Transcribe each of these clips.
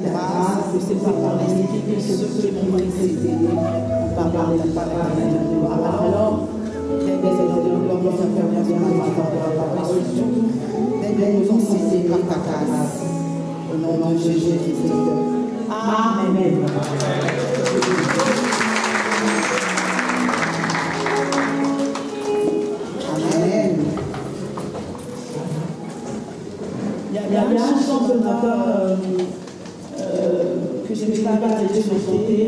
ta grâce, de séparer l'esprit de ceux qui m'ont précédé, par la parole de gloire. Alors, les bénédictions de gloire nous faire bien par ta parole, surtout, les nous enseigner par ta grâce. Au nom de Jésus-Christ. Amen. Il y a une chanson ce matin que je n'ai pas arrêté de chanter,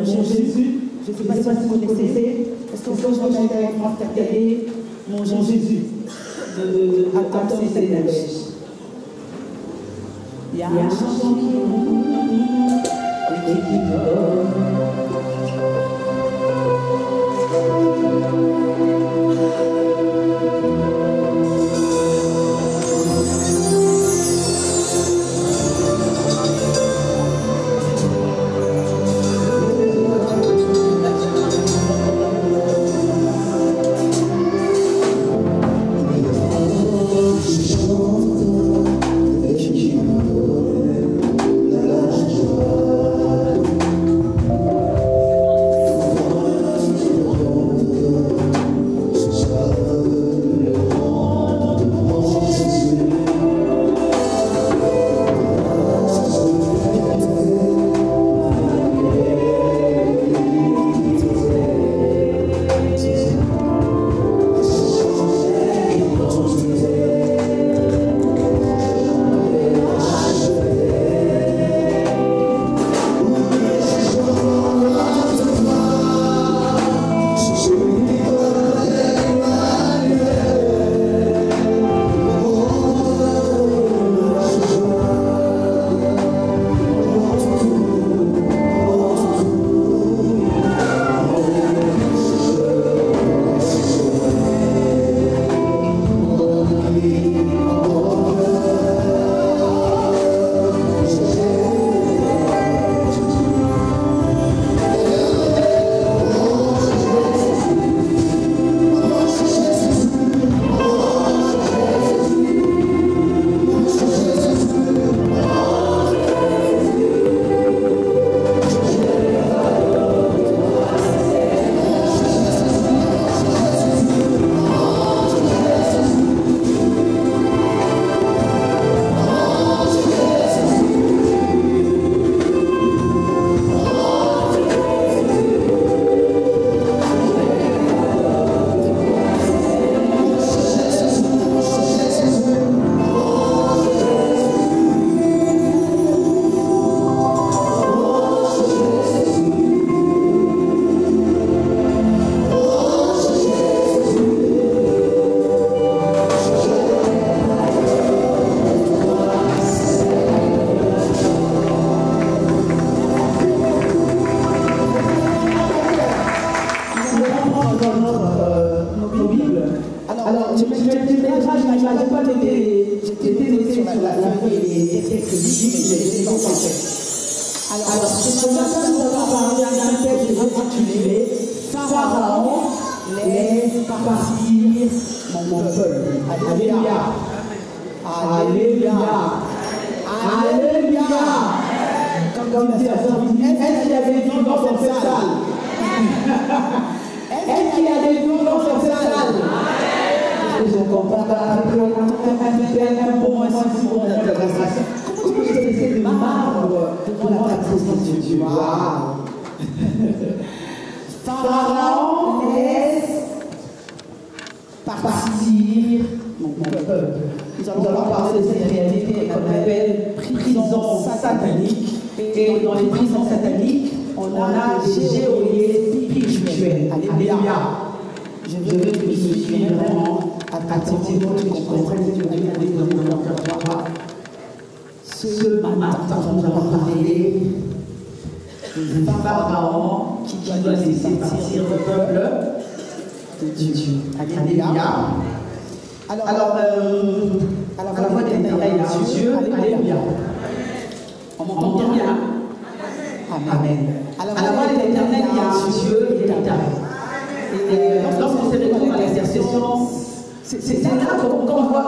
Mon Jésus. Je ne sais pas si vous connaissez. Est-ce qu'on peut chanter avec moi cette année, Mon Jésus, de Adam Sénèche. Il y a une chanson qui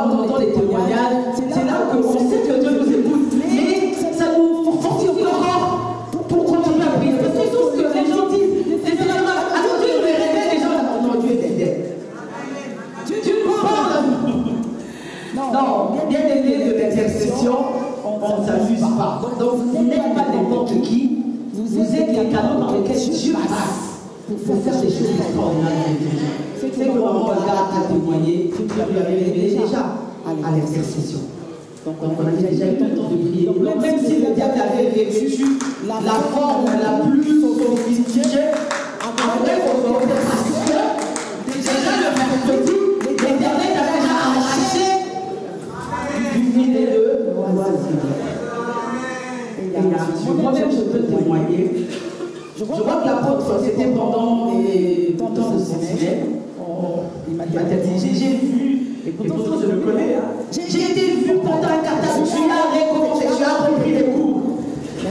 on entend les témoignages, c'est là qu'on sait que Dieu nous écoute. Mais ça nous pour fortifier encore, pour continuer à prier. Parce que tout ce que les gens disent, c'est alors Dieu me révèle, les gens disent non, Dieu est derrière. Dieu parle. Non, bien aimé de l'intercession, on ne s'amuse pas. Donc vous n'êtes pas n'importe qui, vous êtes les canaux dans lesquels Dieu passe pour faire des choses extraordinaires. C'est que le moment là à témoigner, tu lui avais révélé déjà à l'intercession. Donc on a déjà eu le temps de prier. Donc même si le diable avait vécu la forme la plus sophistiquée, après votre intercession, déjà le mercredi, l'Éternel avait déjà arraché du filet de loisir. Moi-même je peux témoigner. Je vois que l'apôtre, c'était pendant les temps de séminaire. Il m'a dit, j'ai vu, et pourtant je le connais, hein. J'ai été vu pendant un catalogue, tu as recommandé, tu as repris les cours.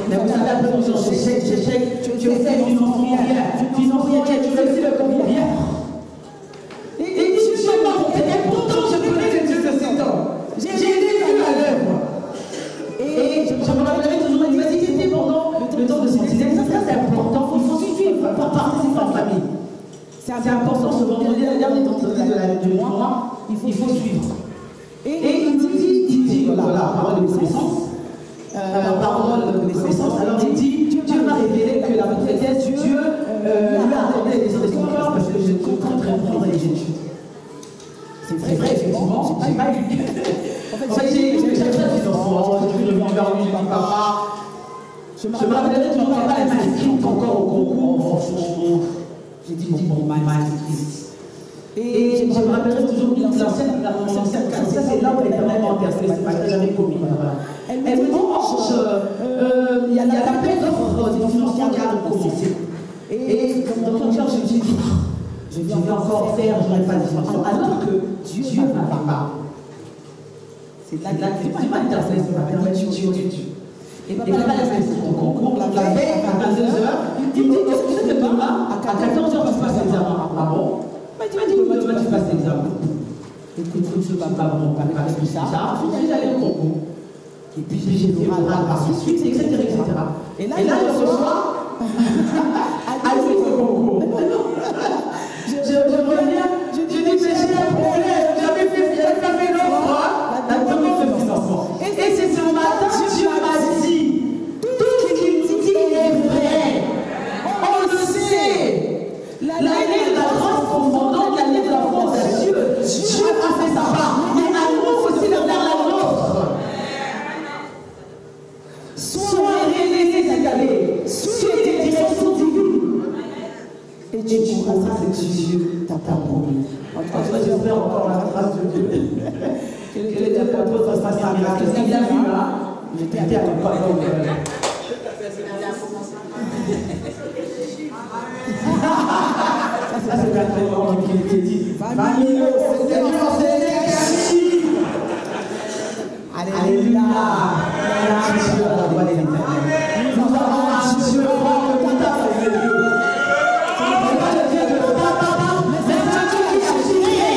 Mais vous savez, après, tu essaies de financer rien, tu réussis le combien rien. Et dit, je ne sais pas monter, et pourtant je connais les Dieu de 7 ans. J'ai été vu à l'œuvre. Et je me rappellerai toujours, il m'a dit, c'était pendant le temps de séminaire. Ça c'est important, il faut suivre, pour participer en famille. C'est important ce vendredi, la dernière du mois, il faut suivre. Et il dit, voilà, parole de connaissance. Alors il dit, Dieu m'a révélé que la prophétesse, Dieu lui a accordé les de son cœur parce que je compte répondre les études. C'est vrai, effectivement, j'ai pas eu. En fait, j'ai fait des enfants, je suis revenu vers lui, papa. Je me rappellerai toujours, papa, elle m'a inscrite encore au concours. J'ai dit, bon, ma triste. Et je me rappellerai toujours l'ancienne classe. Ça, c'est là où elle était vraiment interpellée. C'est parce que j'avais commis. Elle me dit, il y a l'appel d'offres des financements qui a commencé. Et dans mon cœur, je me suis dit, je vais encore faire, je n'aurai pas de financement. Alors que Dieu m'a parlé. C'est là que Dieu m'a interpellé, ça m'a permis de tuer Dieu. Et papa l'a fait son concours, la veille à 22h, il me dit, qu'est-ce que c'est que demain, à 14h, tu passes l'examen. Ah bon? Il m'a dit, demain, tu passes l'examen. Écoute, je ne vais pas mon papa, tout ça. Je suis allé au concours. Et puis, j'ai fait oral par la suite, etc. Et là, je reçois à l'issue du concours. Je reviens, je dis, mais j'ai un problème, j'avais fait l'offre, la demande de financement. Et c'est ce matin, Dieu m'a dit, tout ce qu'il dit est vrai. On le sait. L'année de la grâce confondante, l'année de la fondation, Dieu a fait sa part. Mais à nous aussi de faire la nôtre. Soyez les égalés. Suivez les directions divines. Et tu comprendras ce que Dieu t'a promis. En tout cas, j'espère encore la grâce de Dieu. Que le diable fasse sa miracle. Il a vu là, j'étais à l'époque. Ça, c'est la très grande qui était dit. Vanille, alléluia. Dieu à la voix de l'Éternel. Nous avons un Dieu roi de tout à fait Dieu. Ce n'est pas le Dieu de nos papas, mais c'est un Dieu qui a signé.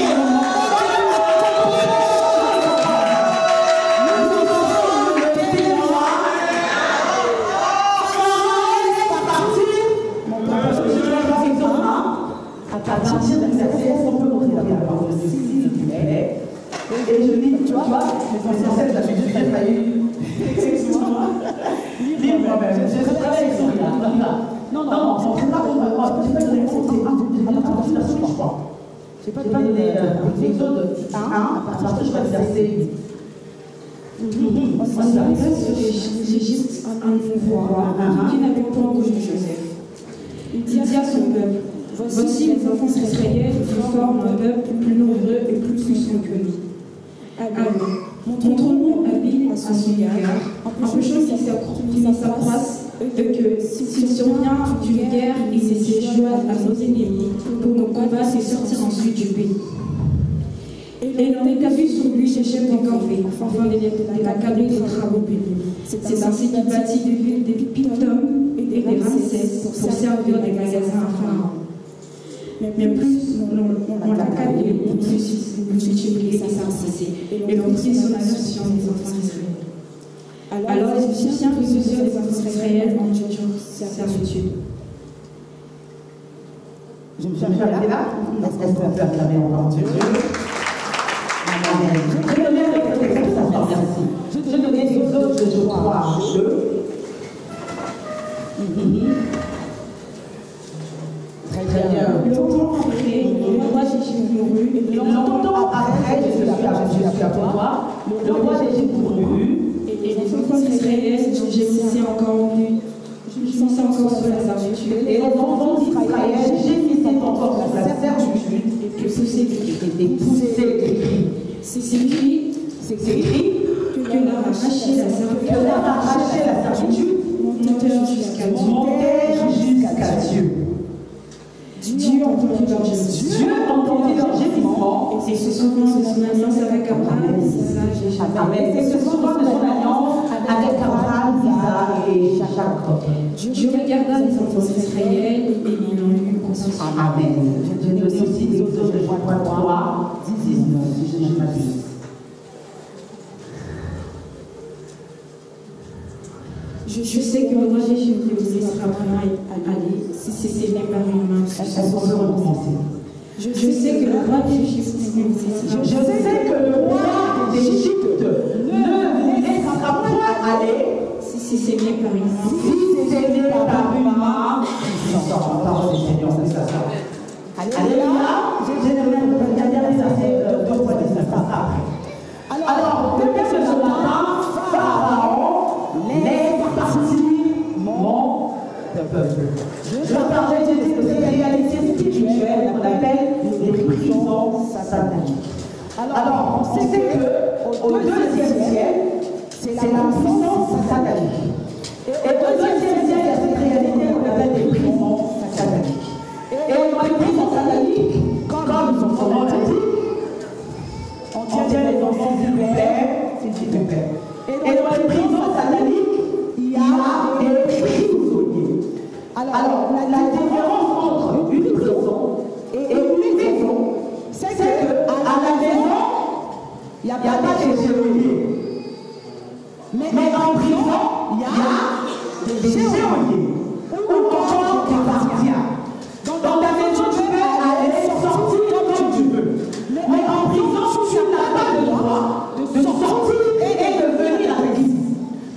Nous avons le témoin. Pharaon est parti. Mon papa, je vais faire un exemple. À partir de l'exercice, on peut montrer la parole de s'il te plaît. Et je dis, tu vois, l'essentiel de la Jésus, j'ai failli. Livre moi-même. Je travaille avec son gars. Non, on ne peut pas comme moi. Je n'ai pas donné la suite, je crois. Je n'ai pas donné l'Exode 1, à partir du verset 8. J'ai juste un pouvoir qui n'avait pas encore de Joseph. Il dit à son peuple, voici les enfants israéliens qui forment un peuple plus nombreux et plus puissant que lui. Alors, montrons-nous habiles à son égard, empêchons qu'il s'accroisse et que s'il survient d'une guerre, il se joigne à nos ennemis pour nous combattre et sortir ensuite du pays. Et l'on établit sur lui ses chefs de corvée, afin de l'accabler des travaux pénibles. C'est ainsi qu'il bâtit des Pitom et des Ramsès pour servir des magasins à Pharaon. Mais plus on l'accable et plus il multiplie et s'arcissait. Et l'on prit son action des enfants d'Israël. Alors les Égyptiens plusieurs des enfants israéliens en servitude. Je me suis arrêtée là. Est-ce qu'on peut acclamer encore Dieu? Amen. Je vais donner avec le texte, ça sort, merci. Je vais donner des autres, je crois, Très bien. Longtemps après, le roi d'Égypte mourut. Longtemps après, je suis à toi. Le roi d'Égypte mourut. Et les enfants israéliens gémissaient encore sur la servitude. Et les enfants d'Israël gémissaient encore sur la servitude. Et poussaient des cris. C'est écrit que leur arraché la servitude montèrent jusqu'à Dieu. Dieu entendit leur gémissement et se souvint de son alliance avec Abraham, Isaac et Jacob. Et se souvint de son alliance avec Abraham, Isaac et Jacob. Dieu regarda les enfants d'Israël et il en eut conscience. Amen. Je donne aussi des autres de Joie 3, 19, si je ne m'abuse. Je sais que le roi d'Égypte vous laissera vraiment aller si c'est aimé par une main. Est-ce qu'on peut recommencer? Je sais que le roi d'Égypte ne vous laissera point aller si c'est aimé par une main. Si c'est aimé par une main puissante. Parole du Seigneur, c'est ça. Alléluia. J'aimerais regarder ça, c'est 2 fois 19, ça sera après. Alors, depuis ce matin, Pharaon laisse partir mon peuple. Je parlais de réalités spirituelles qu'on appelle les prisons sataniques. Alors, on sait qu'au 2e siècle, c'est la puissance satanique. Et au 2e siècle, il y a cette réalité qu'on appelle des prisons sataniques. Et dans les prisons sataniques, comme son nom l'indique, on tient les enfants s'il vous plaît. Et dans les prisons sataniques, il y a des prisonniers. Alors, la différence entre une prison et une maison, c'est qu'à la maison, il n'y a pas de geôliers. Mais en prison, il y a des geôliers. Ou encore des gardiens. Dans ta maison, tu peux aller sortir comme tu veux. Mais en prison, tu n'as pas le droit de sortir et de venir à l'église.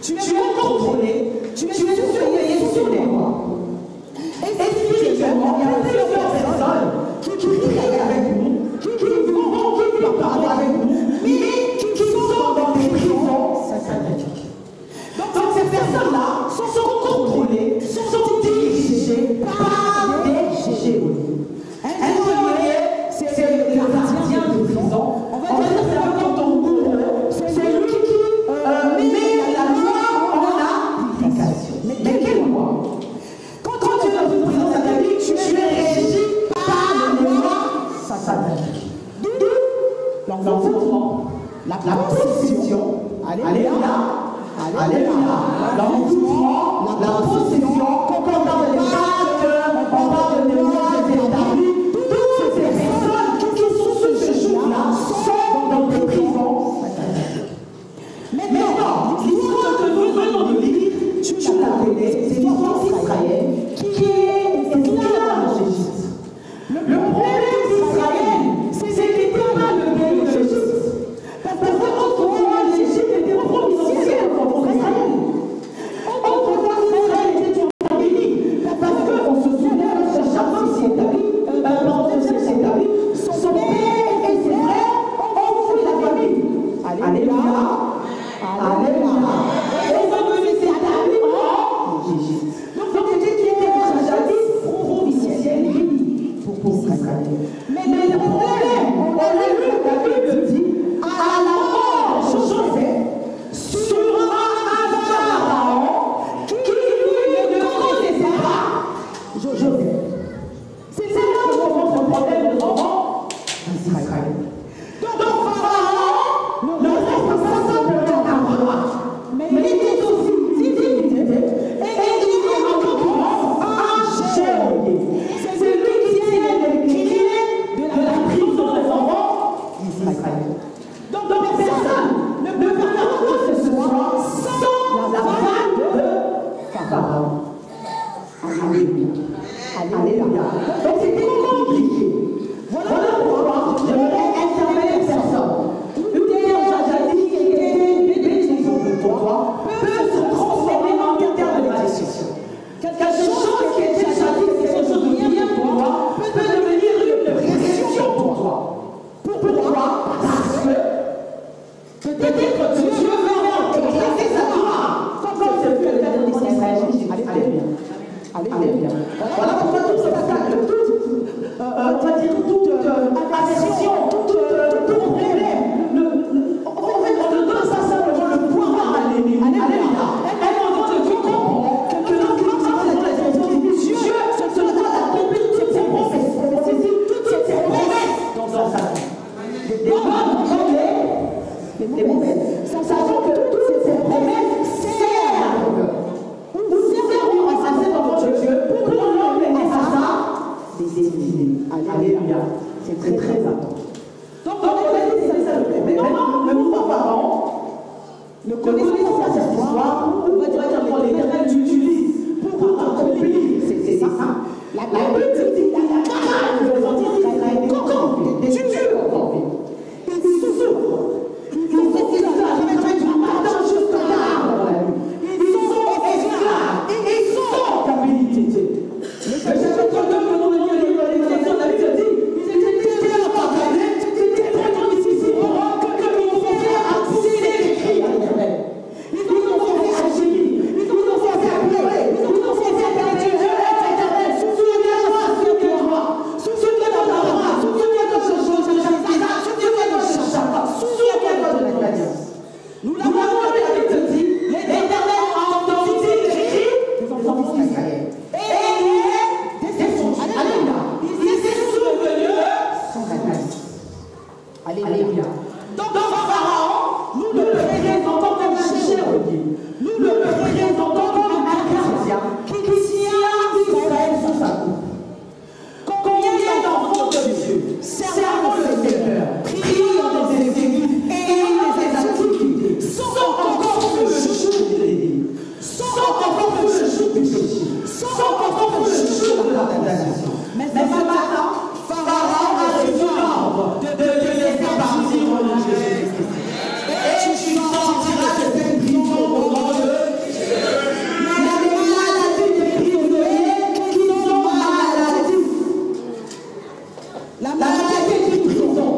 Tu es contrôlé, tu es surveillé sur les voies. Et spirituellement, il y a plusieurs personnes qui crient avec nous, qui parlent avec nous, mais qui sont dans des prisons sataniques. Donc ces personnes-là sont contrôlées, sont dirigées par des geôliers. Un geôlier, c'est le gardien de prison. On va dire c'est un peu comme ton bourreau. C'est lui qui met la loi en application. Mais quelle loi? Quand tu es dans une prison satanique, tu es régi par les lois sataniques. D'où l'envoûtement, la possession, alléluia, l'envoûtement, la possession, quand on parle des pactes, on parle de mémoire des établis, toutes ces personnes qui sont sous ce jour-là sont dans des prisons sataniques. Maintenant, l'histoire que nous venons de lire, tu la connais, c'est l'histoire d'Israël qui est esclave en Égypte. Le problème d'Israël, c'est qu'il n'était pas le pays de l'Égypte. Parce qu'autrefois, l'Égypte était provinciale pour Israël. Autrefois, Israël était une famille. Parce qu'on se souvient que chaque fois qu'il s'est établi, son père et ses frères ont fui la famille. Alléluia. Et ils sont venus s'établir en Égypte. Donc Satan. Alléluia. Alléluia. Donc c'était compliqué. Voilà pourquoi j'aimerais interpeller les personnes. Une terre jadis qui était bénédiction pour toi peut se transformer en une terre de malédiction. Quelque chose qui était jadis quelque chose de bien pour toi peut devenir une pression pour toi. Pourquoi? Parce que peut-être que Dieu veut exercer sa gloire comme c'est fait le Père d'Israël. Alléluia. Alléluia. Voilà pourquoi tout spectacle, on va dire toute aversion, tout problème, en fait, on ne donne pas simplement le pouvoir à l'ennemi. Alléluia. Elle on doit le comprendre que lorsqu'on dans les intentions de Dieu, se doit d'accomplir toutes ses promesses, toutes ses promesses dans sa vie. Des bonnes comme les mauvaises. Sachant que toutes ces promesses servent. Pour l'emmener à ça, des destinées. Alléluia. C'est très très important. Donc, c'est ça le problème. Maintenant, le mouvement parent ne connaissez pas cette histoire. On va dire que l'Éternel l'utilise pour accomplir. C'est ça. La Bible dit la carrière de l'Israël est corrompue. Dieu est corrompu. Il souffre. Ils sont esclaves. Ils travaillent du matin jusqu'à la nuit. Ils sont esclaves. Ils sont en captivité. Le chapitre 2 que nous venons de lire, l'élection de la Bible dit, ils étaient tellement entraînés, c'était tellement difficile pour eux que ils ont fait accéder les cris à l'Éternel. Ils ont fait à gémir, ils ont fait à pleurer, ils ont fait à dire Dieu est éternel, souviens-toi, souviens-toi, souviens-toi de Abraham, souviens-toi de Isaac, souviens-toi de Jacob, souviens-toi de l'Alliance. Nous l'avons lu, la Bible dit, l'Éternel a entendu les cris des enfants d'Israël. Alléluia. Donc, Pharaon, nous le représentons comme un chérubin. Nous le représentons comme un gardien qui tient Israël sous sa coupe. Combien d'enfants de Dieu servant le Seigneur, priant dans ses églises et ayant des activités, sont encore sous le joug de l'ennemi, sont encore sous le joug du péché, sont encore sous le joug de la tentation. Mais ce matin, Pharaon a reçu l'ordre de les faire partir au nom de Jésus. Et tu sortiras de cette prison au nom de Jésus. Il y a des maladies des prisonniers qui sont maladies. La maladie d'une prison.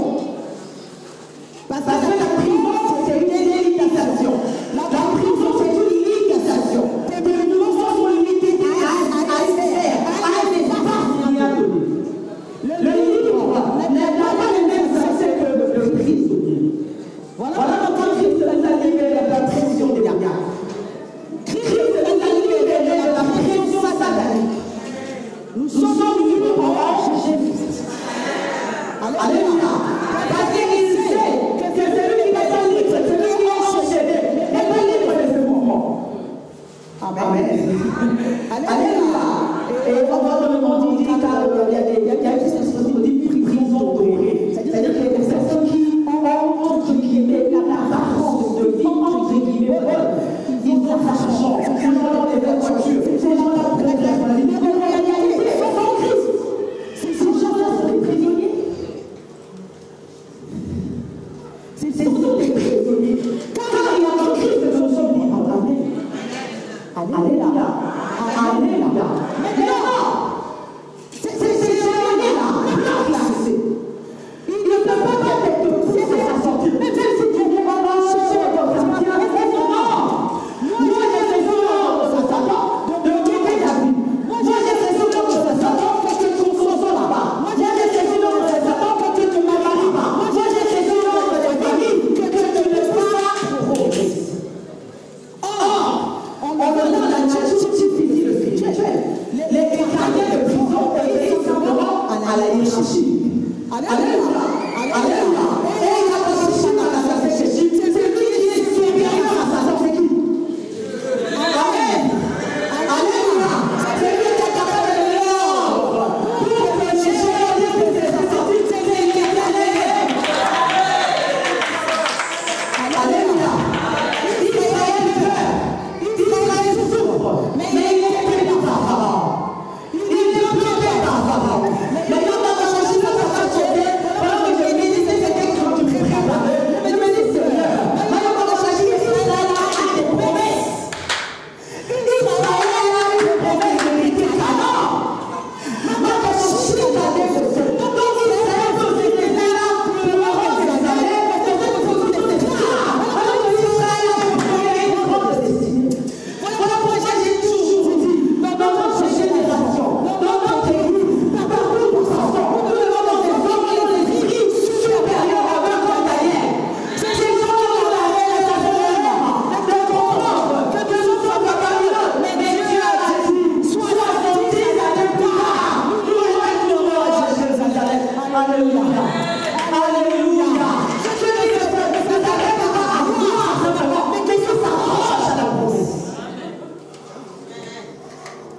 Parce que la prison, c'est une limitation. La prison, c'est une limitation. Nous sommes limités à faire, à des espaces. Le libre n'a pas les mêmes accès que le prisonnier. Voilà pourquoi Christ nous a libérés de la pression des gardes. Christ nous a libérés de la pression satanique. Nous sommes libres en Jésus. Alléluia. Parce qu'il sait que celui qui n'est pas libre, celui qui est enchaîné, n'est pas libre de ce mouvement. Amen. Alléluia. Et on va dans le monde, il y a une expression dit prison dorée. C'est-à-dire qu'il y a des personnes qui ont entre guillemets l'apparence de vie entre guillemets bonne. Ils ont de l'argent, ces gens-là ont des belles voitures, ces gens-là ont très très bonne vie. Mais en réalité, ils sont en Christ. Ces gens-là sont des prisonniers. Ce sont des prisonniers. Car il y a en Christ que nous sommes libres. Amen. Alléluia. Alléluia.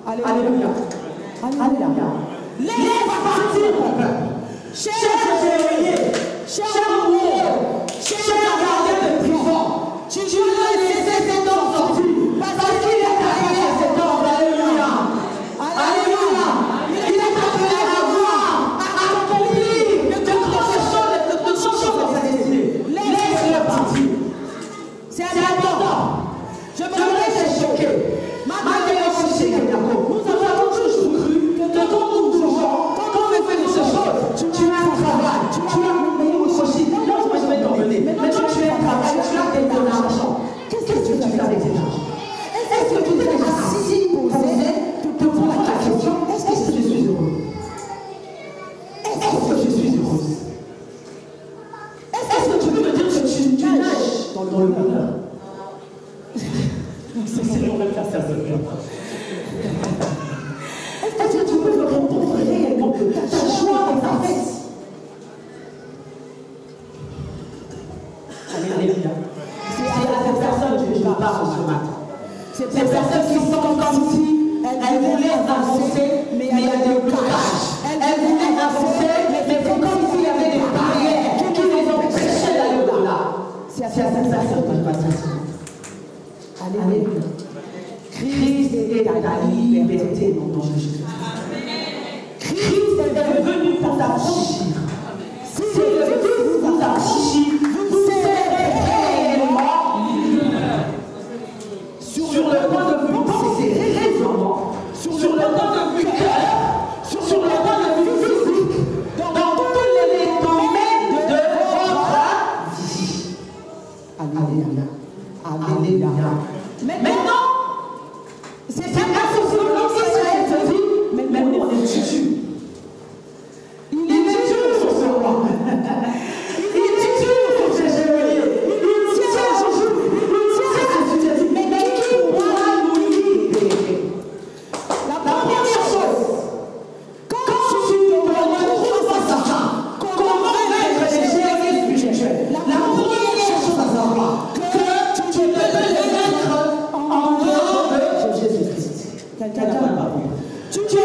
Alléluia. Alléluia. Laisse partir ton peuple. Cher geôlier, cher bourreau, cher gardien de prison, tu dois laisser cet homme sortir parce qu'il est appelé à cet homme. Alléluia. Alléluia. Il est appelé à voir, à accomplir de grandes choses dans sa destinée. Laisse-le partir. C'est important. Je me laisse choquer. Nous avons toujours cru que quand nous bougeons, quand on fait des choses, tu as un travail, tu as aussi. Non, moi je vais t'en venir. Maintenant tu as un travail, tu as des donations. Qu'est-ce que tu fais avec ces gens? Est-ce que tu t'es déjà assis, posé, te poser la question, est-ce que je suis heureux? Est-ce que je suis heureuse? Est-ce que tu peux me dire que tu nages dans le bonheur? C'est le même faire ça. Est-ce que tu peux me répondre réellement que ta joie est parfaite? Alléluia. C'est à cette personne que je parle ce matin. Ces personnes qui sont comme si elles voulaient avancer, mais il y a des blocages. Elles voulaient avancer, mais c'est comme s'il y avait des barrières qui les empêchaient d'aller au-delà. C'est à cette personne que je parle ce matin. Alléluia. Christ est ta liberté, mon nom de Jésus. Christ est venu pour t'affranchir. Si le Christ vous affranchit, vous serez réellement sur le point de vue pensée, raisonnement, sur le point de vue cœur, sur le point de vue physique, dans tous les domaines de votre vie. Alléluia. Alléluia. Maintenant, c'est un associé Israël se dit, mais on est dessus. Il est dur sur ce roi. Il est dur sur ce geôlier. Il tient à jour. Il tient à ce mais qui pourra nous libérer? La première chose, quand tu te retrouves face à ça, comment vaincre les geôliers spirituels? La première chose à savoir, que tu ne peux les vaincre en dehors de Jésus-Christ. Quelqu'un n'a pas compris. Tu ne peux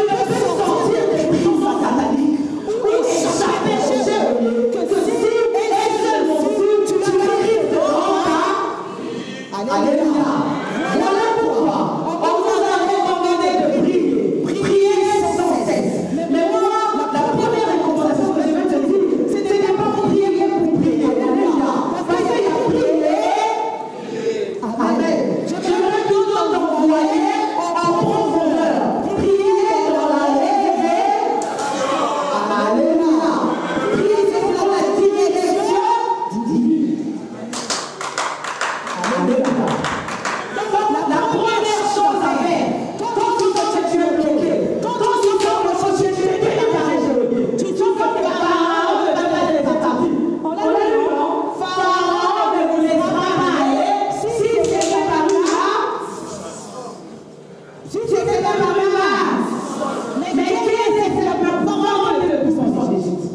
sortir des prisons sataniques ou échapper au geôlier que si et seulement si tu as Christ devant ta. Alléluia. Voilà pourquoi on vous a recommandé de prier. Prier sans cesse. Mais moi, la première recommandation que je vais te dire, c'était pas pour prier pour prier. Alléluia. Parce qu'il y a prier. Amen. Je voudrais tout le monde envoyer en profondeur. Prier dans la révélation. Alléluia. Prier dans la direction divine. Alléluia. La première chose à faire, quand tu sens que tu es bloqué, quand tu sens que tu es découragé, tu sens que ta parole ne va pas être établie. En l'allument, Pharaon ne vous laissera pas aller si c'était pas là. Si c'était pas là. Mais qui est la plus grande de puissance d'Égypte?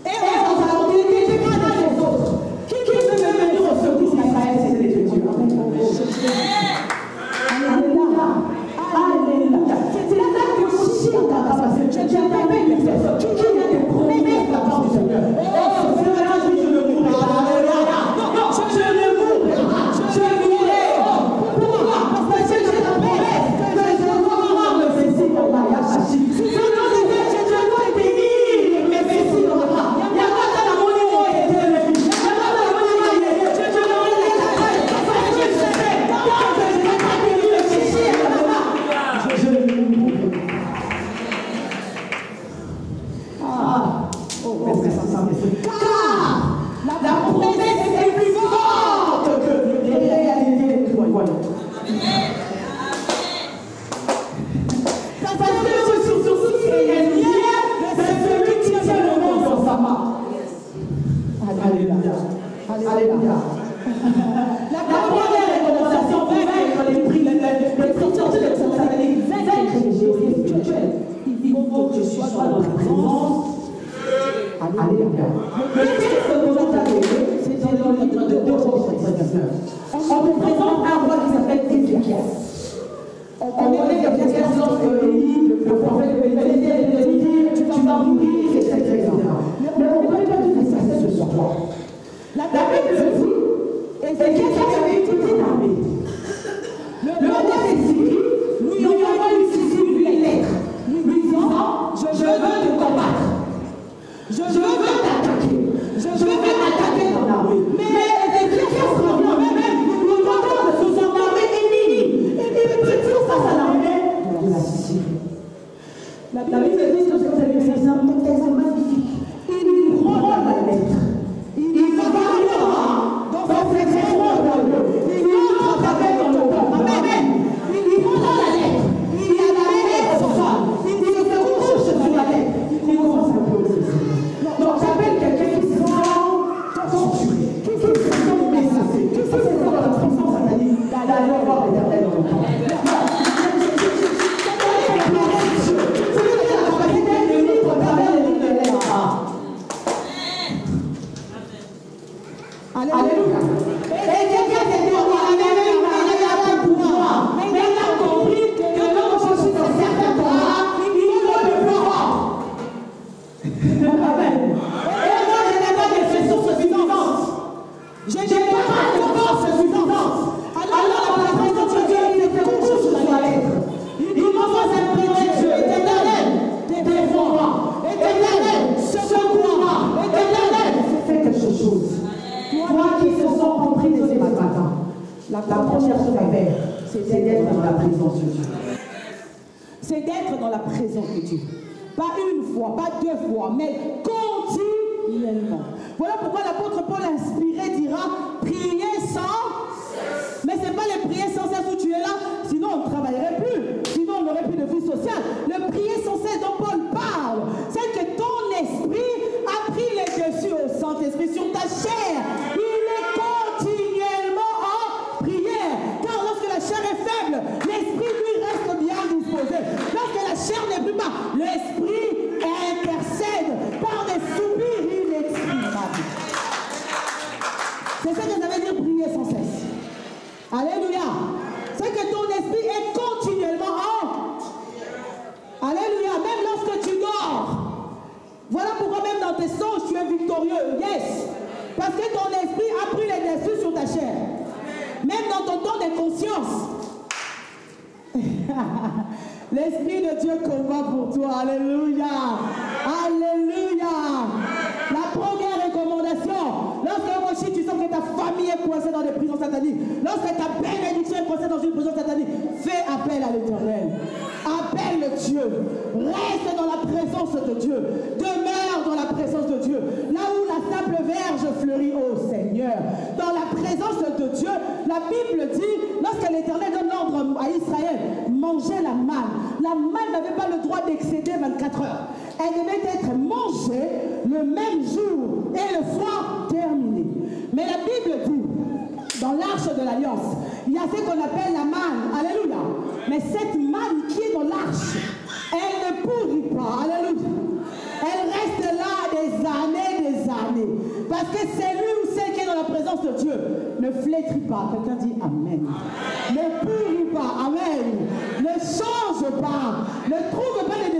Et on s'en a dit, n'était pas dans les autres. Qui peut me venir au secours d'Israël, c'est les Dieu? Alléluia. Alléluia. C'est là que aussi on t'a passé. Tu as tapé une personne qui vient de promettre la part du Seigneur. Oh, Seigneur, je ne mourrai pas. Alléluia. Non, je ne mourrai pas. Je mourrai. Pourquoi? Parce que j'ai la promesse que je dois voir le Messie dans ma yachachi. Si je dois bénir mes Messie dans ma part. Il y a pas de la monnaie où il était le fils. Il y a pas de la monnaie où il était. Je te demande les affaires. Parce que je sais. Quand je n'ai pas béni le Messie dans ma part. Je ne mourrai pas. Ah. Oh, mais ça me fait. Car la promesse est plus forte que les réalités des croyants. Parce que sur ce qui est lié, c'est celui qui tient le monde dans sa main. Alléluia. Alléluia. La première recommandation pour vaincre les sortir de satanique, vaincre les geôliers spirituels. Il faut que je sois dans la présence. Alléluia. Le texte que nous avons lu, c'est dans le livre de 2 Rois. On nous présente un roi qui s'appelle Ézéchias. On connaît Ézéchias lorsque le prophète lui a dit, tu vas mourir, etc. Mais pourquoi toi tu fais ça ce soir? La Bible dit, et c'est quelqu'un qui avait toute une armée. Le roi des Syries lui envoie une lettre, lui disant, je veux te combattre. Je veux t'attaquer. Je veux t'attaquer dans la rue. Mais Ézéchias se revient même, nous entendons de son armée ennemie. Et petit face à l'armée de la Syrie. La Bible dit que c'est un magnifique. Il prend la lettre. Il va dans ses épreuves. Il entre avec dans le corps. Amen. Il prend la lettre. Il y a la lettre sur ça. Il se couche sur la lettre. Il commence à pleurer. Donc j'appelle quelqu'un qui se sent torturé, qui se sent menacé, qui se sent dans la puissance satanique d'aller voir l'Éternel dans le temps. Alléluia. Et quelqu'un qui était au pouvoir, mais il a compris que quand je suis dans certains pouvoirs, il faut le pouvoir. Amen. Et moi, je n'ai pas de ressources suffisantes. Je n'ai pas de force suffisante. Alors, la présence de Dieu, il était couché sur la lettre. Il commence à prier Dieu. Éternel, défends-moi. Éternel, secours-moi. Éternel, fais quelque chose. Toi qui se sens compris de ces matins, la première chose à faire, c'est d'être dans la présence de Dieu. C'est d'être dans la présence de Dieu. Pas une fois, pas deux fois, mais continuellement. Voilà pourquoi l'apôtre Paul inspiré dira, priez sans... Mais ce n'est pas les prier sans cesse où tu es là, sinon on ne travaillerait plus, sinon on n'aurait plus de vie sociale. Le prier sans cesse dont Paul parle, c'est que ton esprit a pris les dessus au Saint-Esprit sur ta chair. Il est continuellement en prière. Car lorsque la chair est faible, l'esprit lui reste bien disposé. Lorsque la chair n'est plus pas, l'esprit intercède par des soupirs inexprimables. C'est ça que ça veut dire prier sans cesse. Alléluia. C'est que ton esprit est continuellement en... Alléluia. Même lorsque tu dors. Voilà pourquoi même dans tes songes, tu es victorieux. Yes. Parce que ton esprit a pris les dessus sur ta chair. Même dans ton temps d'inconscience. L'Esprit de Dieu combat pour toi. Alléluia. Alléluia. La première recommandation, lorsque aussi tu sens que ta famille est coincée dans des prisons sataniques, lorsque ta bénédiction est coincée dans une prison satanique, fais appel à l'Éternel. Appelle Dieu. Reste dans la présence de Dieu. Demeure dans la présence de Dieu. Là où la simple verge fleurit, ô Seigneur. Dans la présence de Dieu, la Bible dit, lorsque l'Éternel donne l'ordre à Israël, mangez la manne. La manne n'avait pas le droit d'excéder 24 heures. Elle devait être mangée le même jour et le soir terminé. Mais la Bible dit, dans l'arche de l'Alliance, il y a ce qu'on appelle la manne. Alléluia. Mais cette manne qui est dans l'arche, elle ne pourrit pas. Alléluia. Elle reste là des années. Parce que celui ou celle qui est dans la présence de Dieu ne flétrit pas. Quelqu'un dit Amen. Ne pourrit pas. Amen. Ne change pas. Ne trouve pas de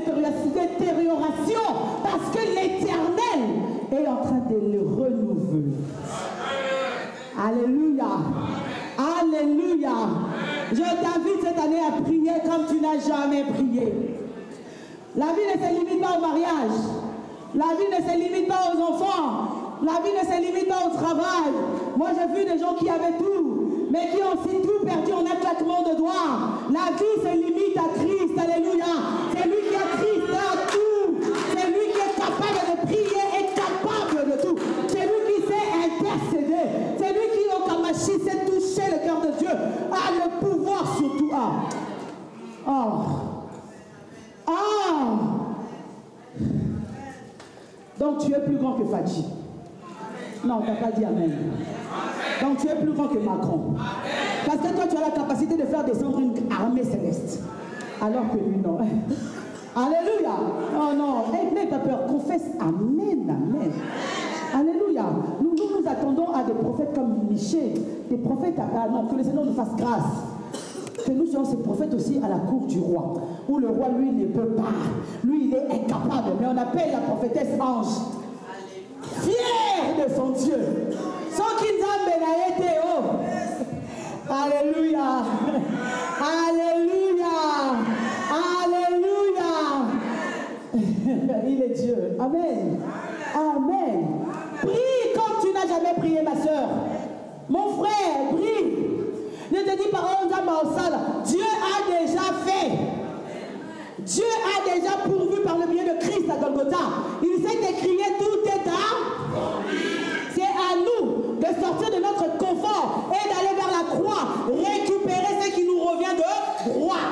détérioration. Parce que l'Éternel est en train de le renouveler. Alléluia. Alléluia. Je t'invite cette année à prier comme tu n'as jamais prié. La vie ne se limite pas au mariage. La vie ne se limite pas aux enfants. La vie ne se limite pas au travail. Moi, j'ai vu des gens qui avaient tout, mais qui ont aussi tout perdu en un claquement de doigts. La vie se limite à Christ. Alléluia. C'est lui qui a Christ à tout. C'est lui qui est capable de prier et capable de tout. C'est lui qui sait intercéder. C'est lui qui, au Kamashi, sait toucher le cœur de Dieu. A le pouvoir sur tout. Donc tu es plus grand que Fadji. Non, tu n'as pas dit Amen. Donc tu es plus grand que Macron. Parce que toi tu as la capacité de faire descendre une armée céleste. Alors que lui non. Alléluia. Oh non, n'aie pas peur, confesse Amen, Amen. Alléluia. Nous attendons à des prophètes comme Michel, des prophètes, non, que le Seigneur nous fasse grâce. que nous soyons ces prophètes aussi à la cour du roi, où le roi, lui, ne peut pas. Lui, il est incapable. Mais on appelle la prophétesse ange. Fière de son Dieu. Sans qu'il n'a été haut. Alléluia. Alléluia. Alléluia. Il est Dieu. Amen. Amen. Prie comme tu n'as jamais prié, ma soeur. Mon frère, prie. Ne te dis pas, oh, Dieu a déjà fait. Dieu a déjà pourvu par le biais de Christ à Golgotha. Il s'est écrié, tout est à. C'est à nous de sortir de notre confort et d'aller vers la croix, récupérer ce qui nous revient de droit.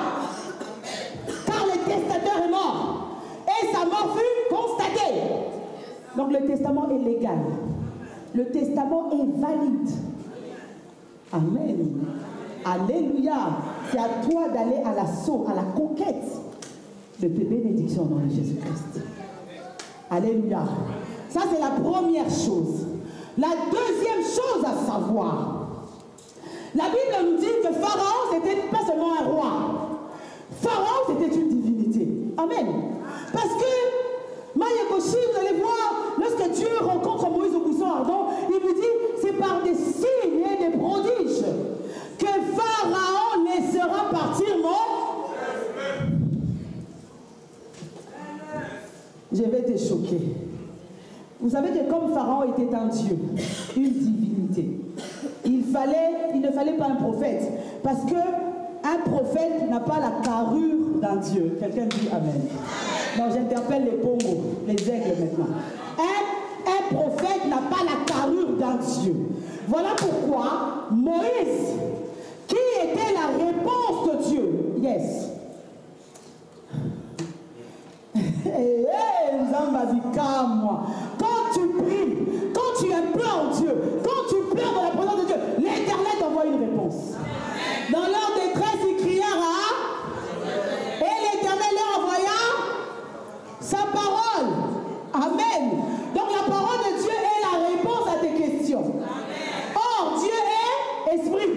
Car le testateur est mort et sa mort fut constatée. Donc le testament est légal. Le testament est valide. Amen. Alléluia. C'est à toi d'aller à l'assaut, à la conquête de tes bénédictions au nom de Jésus-Christ. Alléluia. Ça, c'est la première chose. La deuxième chose à savoir, la Bible nous dit que Pharaon, c'était pas seulement un roi. Pharaon, c'était une divinité. Amen. Parce que Mayakoshi, vous allez voir, lorsque Dieu rencontre Moïse au buisson ardent, il lui dit, c'est par des signes et des prodiges que Pharaon laissera partir mon... Je vais te choquer. Vous savez que comme Pharaon était un dieu, une divinité, il ne fallait pas un prophète. Parce que un prophète n'a pas la carrure d'un dieu. Quelqu'un dit Amen. Non, j'interpelle les pongos, les aigles maintenant. Un prophète n'a pas la carrure d'un dieu. Voilà pourquoi Moïse, qui était la réponse de Dieu, yes. Quand tu pries, quand tu implores Dieu, quand tu pleures dans la présence de Dieu, l'Éternel t'envoie une réponse. Dans leur détresse, ils crièrent à... Et l'Éternel leur envoya sa parole. Amen. Donc la parole de Dieu est la réponse à tes questions. Or, Dieu est esprit.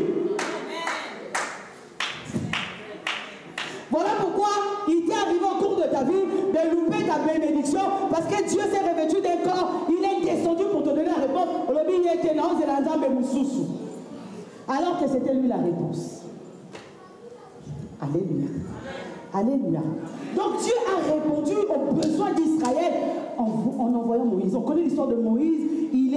Voilà pourquoi il t'est arrivé au cours de ta vie de louper ta bénédiction, parce que Dieu s'est revêtu d'un corps, il est descendu pour te donner la réponse. Alors que c'était lui la réponse. Alléluia. Alléluia. Donc Dieu a répondu aux besoins d'Israël en envoyant Moïse. On connaît l'histoire de Moïse. Il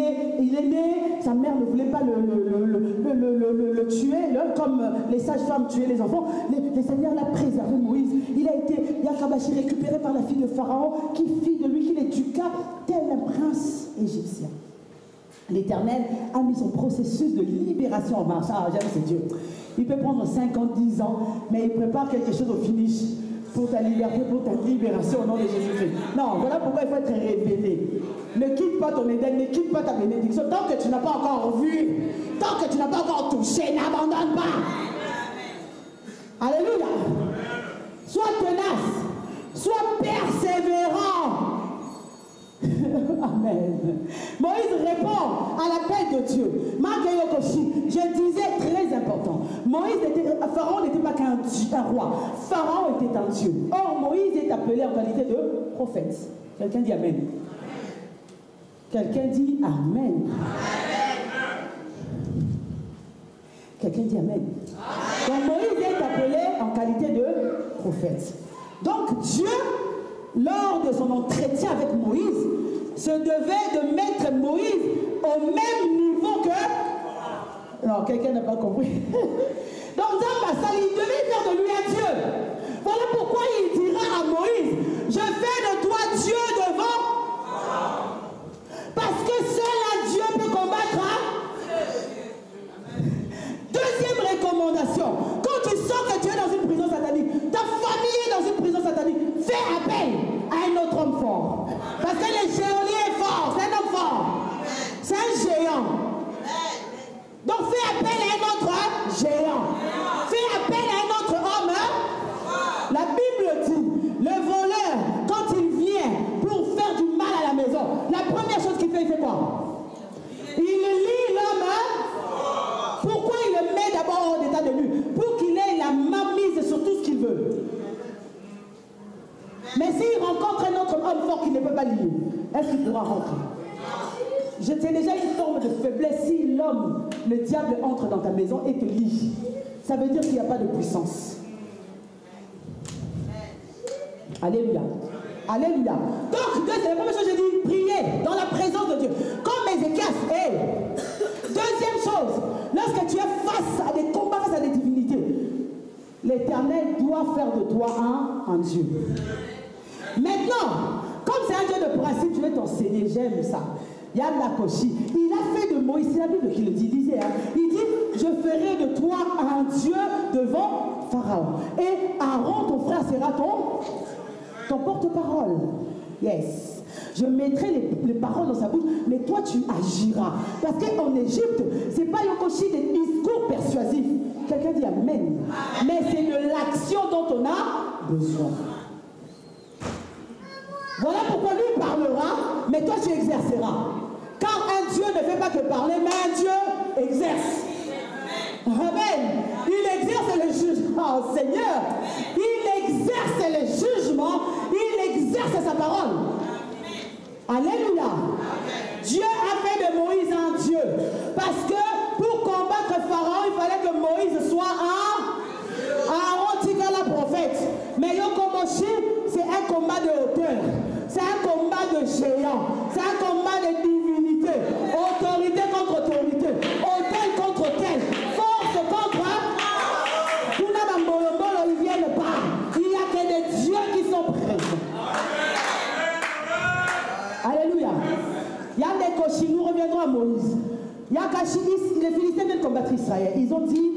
est né, sa mère ne voulait pas le tuer, comme les sages-femmes tuaient les enfants. Le Seigneur l'a préservé, Moïse. Il a été Yakabashi récupéré par la fille de Pharaon, qui fit de lui, qui l'éduqua tel un prince égyptien. L'Éternel a mis son processus de libération en marche. Ah, j'aime ce Dieu. Il peut prendre 50, 10 ans, mais il prépare quelque chose au finish pour ta liberté, pour ta libération au nom de Jésus-Christ. Non, voilà pourquoi il faut être révélé. Ne quitte pas ton Éden, ne quitte pas ta bénédiction. Tant que tu n'as pas encore vu, tant que tu n'as pas encore touché, n'abandonne pas. Alléluia. Sois tenace, sois persévérant. Amen. Moïse répond à l'appel de Dieu. Je disais très important. Pharaon n'était pas qu'un roi. Pharaon était un Dieu. Or, Moïse est appelé en qualité de prophète. Quelqu'un dit Amen. Quelqu'un dit Amen. Quelqu'un dit Amen. Donc, Moïse est appelé en qualité de prophète. Donc, Dieu, lors de son entretien avec Moïse, se devait de mettre Moïse au même niveau que... Non, quelqu'un n'a pas compris. Donc, il devait faire de lui un Dieu. Voilà pourquoi il dira à Moïse, je fais de toi Dieu devant. Parce que seul un Dieu peut combattre. Deuxième recommandation, quand tu sens que tu es dans une prison satanique, ta famille est dans une prison satanique, fais appel à un autre homme fort. Parce que le géolier est fort, c'est un homme fort. C'est un géant. Donc fais appel à un autre géant. Fais appel à un autre homme. La Bible dit, le voleur, quand il vient pour faire du mal à la maison, la première chose qu'il fait quoi? Il lie l'homme. Pourquoi il le met d'abord en état de nu? Pour qu'il ait la main Mais s'il rencontre un autre homme fort qui ne peut pas lier, est-ce qu'il pourra rentrer? C'est déjà une forme de faiblesse. Si l'homme, le diable entre dans ta maison et te lie, ça veut dire qu'il n'y a pas de puissance. Alléluia. Alléluia. Donc, la première chose, j'ai dit, prier dans la présence de Dieu. Comme Ézéchias. Deuxième chose, lorsque tu es face à des combats, face à des divinités, l'Éternel doit faire de toi un Dieu. Maintenant, comme c'est un Dieu de principe, je vais t'enseigner, j'aime ça. Yann Lakoshi, il a fait de Moïse, c'est la Bible qui le dit, lisez, hein. Il dit, je ferai de toi un Dieu devant Pharaon. Et Aaron, ton frère, sera ton porte-parole. Yes. Je mettrai les paroles dans sa bouche, mais toi tu agiras. Parce qu'en Égypte, c'est pas Yokoshi des discours persuasifs. Quelqu'un dit Amen. Mais c'est de l'action dont on a besoin. Voilà pourquoi lui parlera, mais toi tu exerceras. Car un Dieu ne fait pas que parler, mais un Dieu exerce. Amen. Il exerce le jugement, oh, Seigneur. Il exerce le jugement, il exerce sa parole. Alléluia. Dieu a fait de Moïse un Dieu. Parce que pour combattre Pharaon, il fallait que Moïse soit un Aaron Tika la prophète. Mais Yokomoshi, c'est un combat de hauteur. C'est un combat de géant. C'est un combat de divinité. Autorité contre autorité. Autel contre autel. Force contre. Ils ne viennent pas. Il n'y a que des dieux qui sont présents. Alléluia. Il y a des cochis, nous reviendrons à Moïse. Il y a les Philistins viennent combattre Israël. Ils ont dit,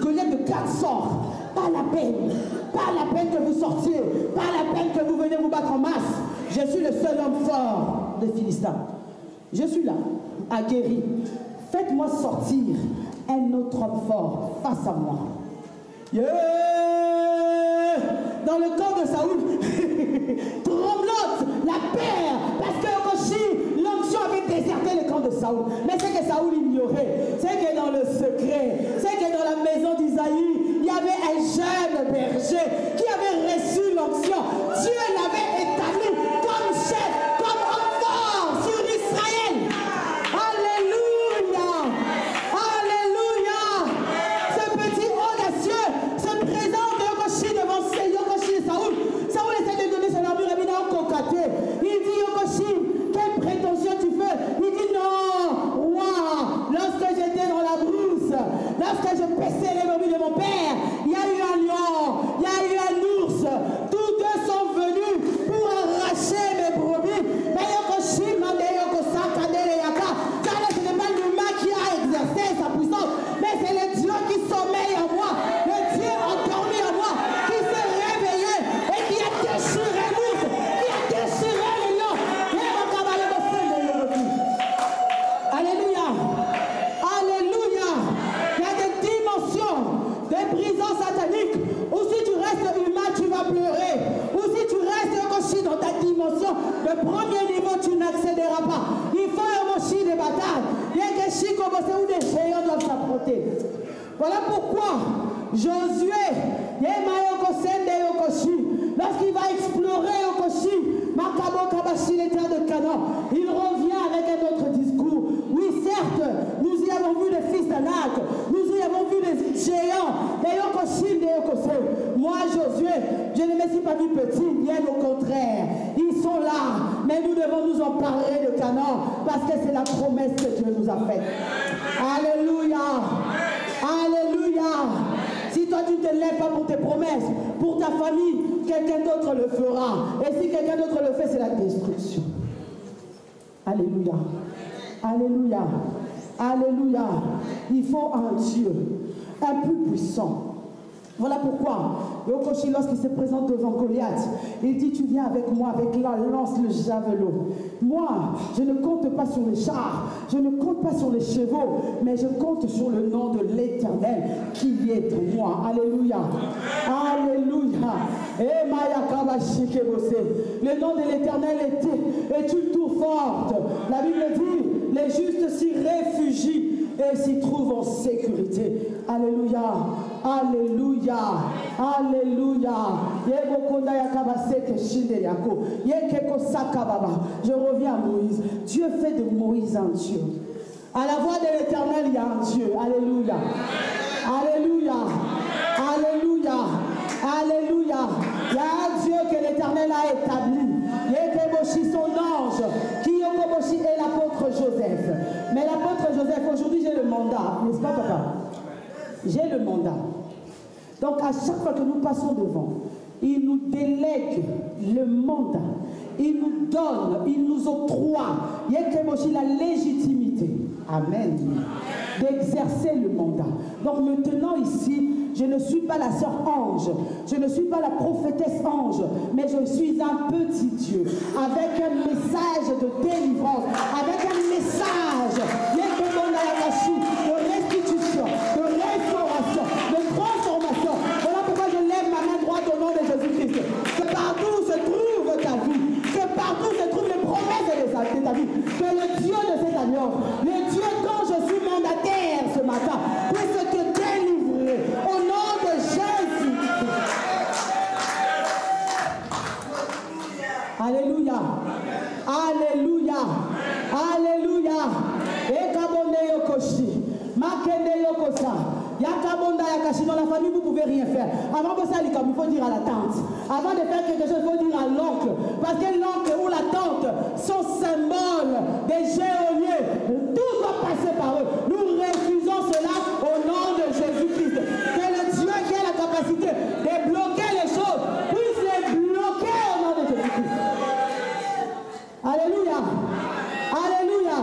Goliath de 4 sorts. Pas la peine que vous sortiez, pas la peine que vous venez vous battre en masse. Je suis le seul homme fort des Philistins. Je suis là, aguerri. Faites-moi sortir un autre homme fort face à moi. Yeah! Dans le camp de Saoul, tremblote la paix, parce que aussi l'onction avait déserté le camp de Saoul. Mais c'est que Saoul ignorait, c'est que dans le secret, c'est que dans la maison d'Isaïe, il y avait un jeune berger qui avait reçu l'onction. Dieu l'avait établi comme chef, comme homme fort sur Israël. Alléluia! Alléluia! Ce petit audacieux se présente devant Yokoshi et Saoul. Saoul essaie de donner son armure et il a concaté. Il dit Yokoshi, quelle prétention tu fais? Il dit non, roi, lorsque j'étais dans la brousse, lorsque je paissais les brebis de mon père, il y a eu un lion, il y a eu un ours. Tous deux sont venus pour arracher mes brebis. Mais Yokoshi m'a dit Yokosaka Yaka. Ce n'est pas l'humain qui a exercé sa puissance, mais c'est le Dieu qui sommeille en moi, le Dieu endormi en moi, qui s'est réveillé et qui a déchiré l'ours, qui a déchiré le lion. Alléluia. Alléluia. Il y a des dimensions, des prisons sataniques, où si tu restes humain, tu vas pleurer. Ou si tu restes aussi dans ta dimension, le premier niveau, tu n'accéderas pas. Il faut aussi des batailles. Il y a des chicots où des géants doivent s'affronter. Voilà pourquoi Josué, lorsqu'il va explorer Yokoshi, les terres de Canaan, il revient avec un autre discours. Oui, certes, nous y avons vu des fils d'Anak, nous y avons vu des géants, des Yokoshi, des Yokosé. Moi, Josué, je ne me suis pas vu petit, bien au contraire. Ils sont là, mais nous devons nous emparer de Canaan, parce que c'est la promesse que Dieu nous a faite. Alléluia. Alléluia. Si toi tu ne te lèves pas pour tes promesses, pour ta famille, quelqu'un d'autre le fera. Et si quelqu'un d'autre le fait, c'est la destruction. Alléluia. Alléluia. Alléluia. Il faut un Dieu, un plus puissant. Voilà pourquoi Yokoshi, lorsqu'il se présente devant Goliath, il dit, tu viens avec moi avec la lance, le javelot. Moi, je ne compte pas sur les chars, je ne compte pas sur les chevaux, mais je compte sur le nom de l'Éternel qui est en moi. Alléluia. Alléluia. Le nom de l'Éternel est une tour forte. La Bible dit, les justes s'y réfugient. et s'y trouve en sécurité. Alléluia, alléluia, alléluia. Je reviens à Moïse. Dieu fait de Moïse un Dieu. À la voix de l'Éternel, il y a un Dieu. Alléluia, alléluia, alléluia, alléluia. Il y a un Dieu que l'Éternel a établi. Son ange, qui est l'apôtre Joseph. Mais l'apôtre Joseph, aujourd'hui j'ai le mandat, n'est-ce pas papa? J'ai le mandat. Donc à chaque fois que nous passons devant, il nous délègue le mandat. Il nous donne, il nous octroie. Il y a aussi la légitimité. Amen. D'exercer le mandat. Donc maintenant ici, je ne suis pas la sœur ange, je ne suis pas la prophétesse ange, mais je suis un petit Dieu, avec un message de délivrance, avec un message de restitution, de restauration, de transformation. Voilà pourquoi je lève ma main droite au nom de Jésus-Christ. Que partout se trouve ta vie, que partout se trouvent les promesses de ta vie, que le Dieu de cette alliance, le Dieu dont je suis mandataire ce matin, puisse te délivrer au nom de Jésus. Alléluia, alléluia, alléluia. Ekabonde yokoshi, makende yokosa. Yakabonda yakashi. Dans la famille, vous ne pouvez rien faire. Avant de ça, il faut dire à la tante. Avant de faire quelque chose, il faut dire à l'oncle. Parce que l'oncle ou la tante sont symboles des géoliers. Tout doit passer par eux. Nous refusons cela au nom de Jésus-Christ. Que le Dieu qui a la capacité de bloquer les choses puisse les bloquer au nom de Jésus-Christ. Alléluia. Alléluia.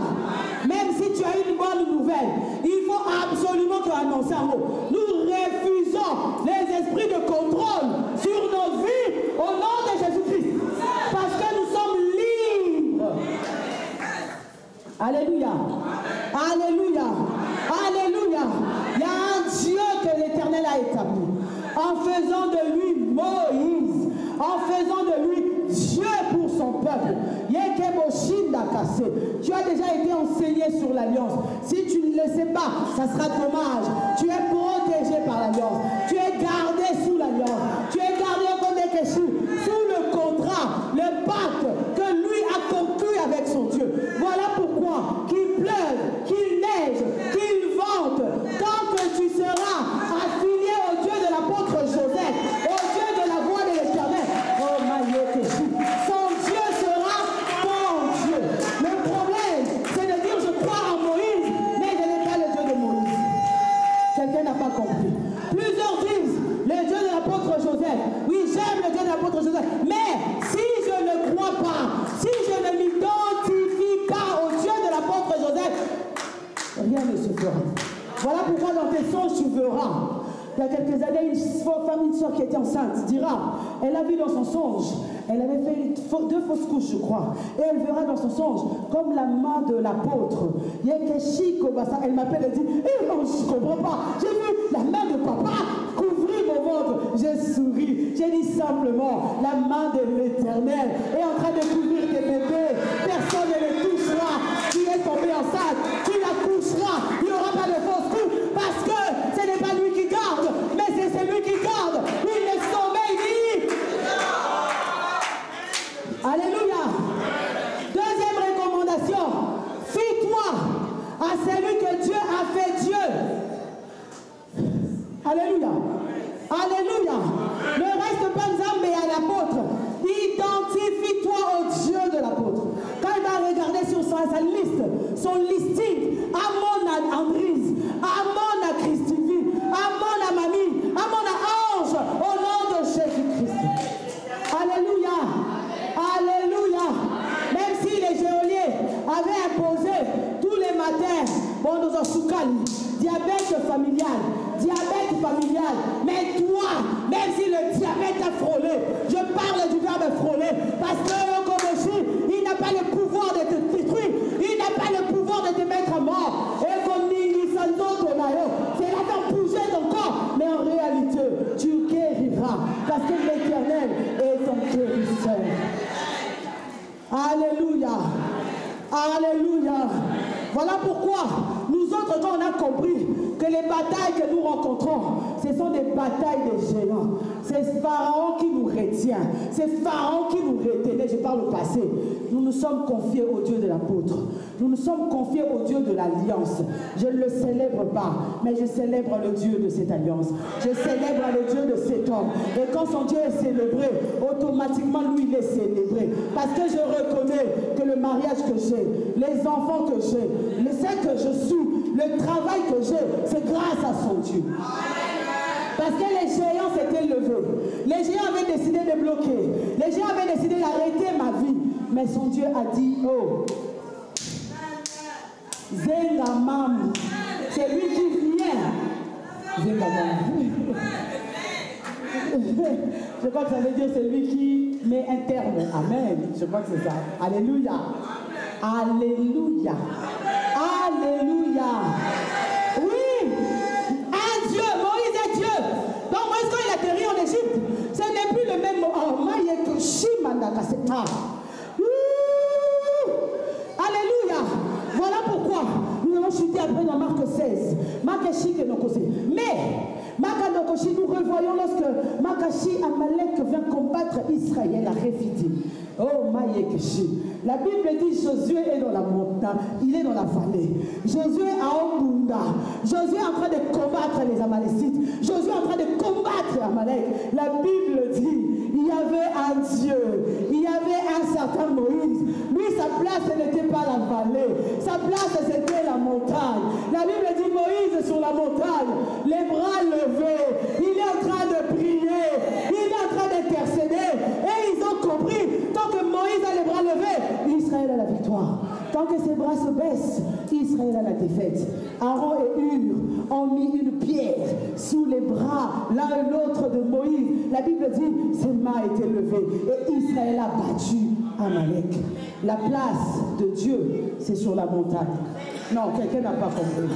Même si tu as une bonne nouvelle, il faut absolument te annoncer un mot. Nous refusons les esprits de contrôle sur nos vies au nom de Jésus-Christ. Parce que nous sommes libres. Alléluia. Alléluia. Alléluia. Il y a un Dieu que l'Éternel a établi. En faisant de lui Moïse. En faisant de lui Dieu pour son peuple. Tu as déjà été enseigné sur l'alliance. Si tu ne le sais pas, ça sera dommage. Tu es protégé par l'alliance. Tu es gardé sous l'alliance. Tu es gardé comme des Kéchou, sous le contrat, le pacte que lui a conclu avec son Dieu. Voilà pourquoi qu'il pleuve, qu'il neige, qu'il vente, tant que tu seras affilié au Dieu de l'apôtre Joseph, au Dieu de la voix de l'Éternel. Oh Maïe Kéchou. Son Dieu sera ton Dieu. Le problème, c'est de dire je crois en Moïse, mais je n'ai pas le Dieu de Moïse. Quelqu'un n'a pas compris. Plusieurs disent le Dieu de l'apôtre Joseph. Oui, j'aime le Dieu de l'apôtre Joseph. Mais si je ne crois pas, si je ne m'identifie pas au Dieu de l'apôtre Joseph, rien ne se fera. Voilà pourquoi dans tes songes tu verras. Il y a quelques années, une soeur qui était enceinte dira, elle a vu dans son songe, elle avait fait 2 fausses couches, je crois, et elle verra dans son songe, comme la main de l'apôtre. Elle m'appelle et dit, eh non, je ne comprends pas, j'ai vu la main de papa couvrir mon ventre. J'ai souri, j'ai dit simplement, la main de l'Éternel est en train de couvrir tes bébés, personne ne les touchera. Tu es tombé enceinte, tu accoucheras, il n'y aura pas de fausse couche, parce que ce n'est pas lui qui garde, mais c'est celui qui garde. Il ne sommeille ni. Alléluia. Deuxième recommandation, fie-toi à celui que Dieu a fait Dieu. Alléluia. Alléluia. Ne reste pas Nzambe à l'apôtre. Identifie-toi au Dieu de l'apôtre. Quand il va regarder sur sa liste, son listing, Amon à Andrise, Amon à Christivie, Amon à Mamie, Amon à Ange, au nom de Jésus-Christ. Alléluia. Alléluia. Même si les géoliers avaient imposé tous les matins, bon, nous en soukali, diabète familial, mais toi, même si le diabète a frôlé, je parle du verbe frôler, parce que Okoboshi, il n'a pas le pouvoir de te détruire, il n'a pas le pouvoir de te mettre à mort. Et comme c'est là d'en bouger ton corps, mais en réalité, tu guériras, parce que l'Éternel est ton guérisseur. Alléluia. Alléluia. Voilà pourquoi nous autres, quand on a compris que les batailles que nous rencontrons, ce sont des batailles des géants. C'est Pharaon qui nous retient. C'est Pharaon qui nous retenait. Je parle au passé. Nous nous sommes confiés au Dieu de l'apôtre. Nous nous sommes confiés au Dieu de l'alliance. Je ne le célèbre pas, mais je célèbre le Dieu de cette alliance. Je célèbre le Dieu de cet homme. Et quand son Dieu est célébré, automatiquement, lui, il est célébré. Parce que je reconnais que le mariage que j'ai, les enfants que j'ai, le fait que je suis, le travail que j'ai, c'est grâce à son Dieu. Parce que les géants s'étaient levés. Les géants avaient décidé de bloquer. Les géants avaient décidé d'arrêter ma vie. Mais son Dieu a dit, oh, Zengamam, c'est lui qui vient. Zengamam. Je crois que ça veut dire c'est lui qui met un terme. Amen. Je crois que c'est ça. Alléluia. Alléluia. Alléluia. Oui. Un Dieu. Moïse est Dieu. Donc Moïse, quand il atterrit en Égypte, ce n'est plus le même mot. Alléluia. Voilà pourquoi nous allons chuter après dans Marc 16. Mais nous revoyons lorsque Makashi Amalek vient combattre Israël à Rephidim. Oh Maïekeshi. La Bible dit Josué est dans la montagne, il est dans la vallée. Josué à Ombunda. Josué est en train de combattre les Amalécites. Josué est en train de combattre Amalek. La Bible dit il y avait un Dieu, il y avait un certain Moïse. Lui, sa place n'était pas la vallée, sa place c'était la montagne. La Bible dit Moïse sur la montagne, les bras levés, il est en train de prier, il est en train d'intercéder. Et ils ont compris, tant que Moïse a les bras levés, Israël a la victoire. Tant que ses bras se baissent, Israël a la défaite. Aaron et Hur ont mis une pierre sous les bras l'un et l'autre de Moïse. La Bible dit, ses mains étaient levées et Israël a battu Amalek. La place de Dieu, c'est sur la montagne. Non, quelqu'un n'a pas compris.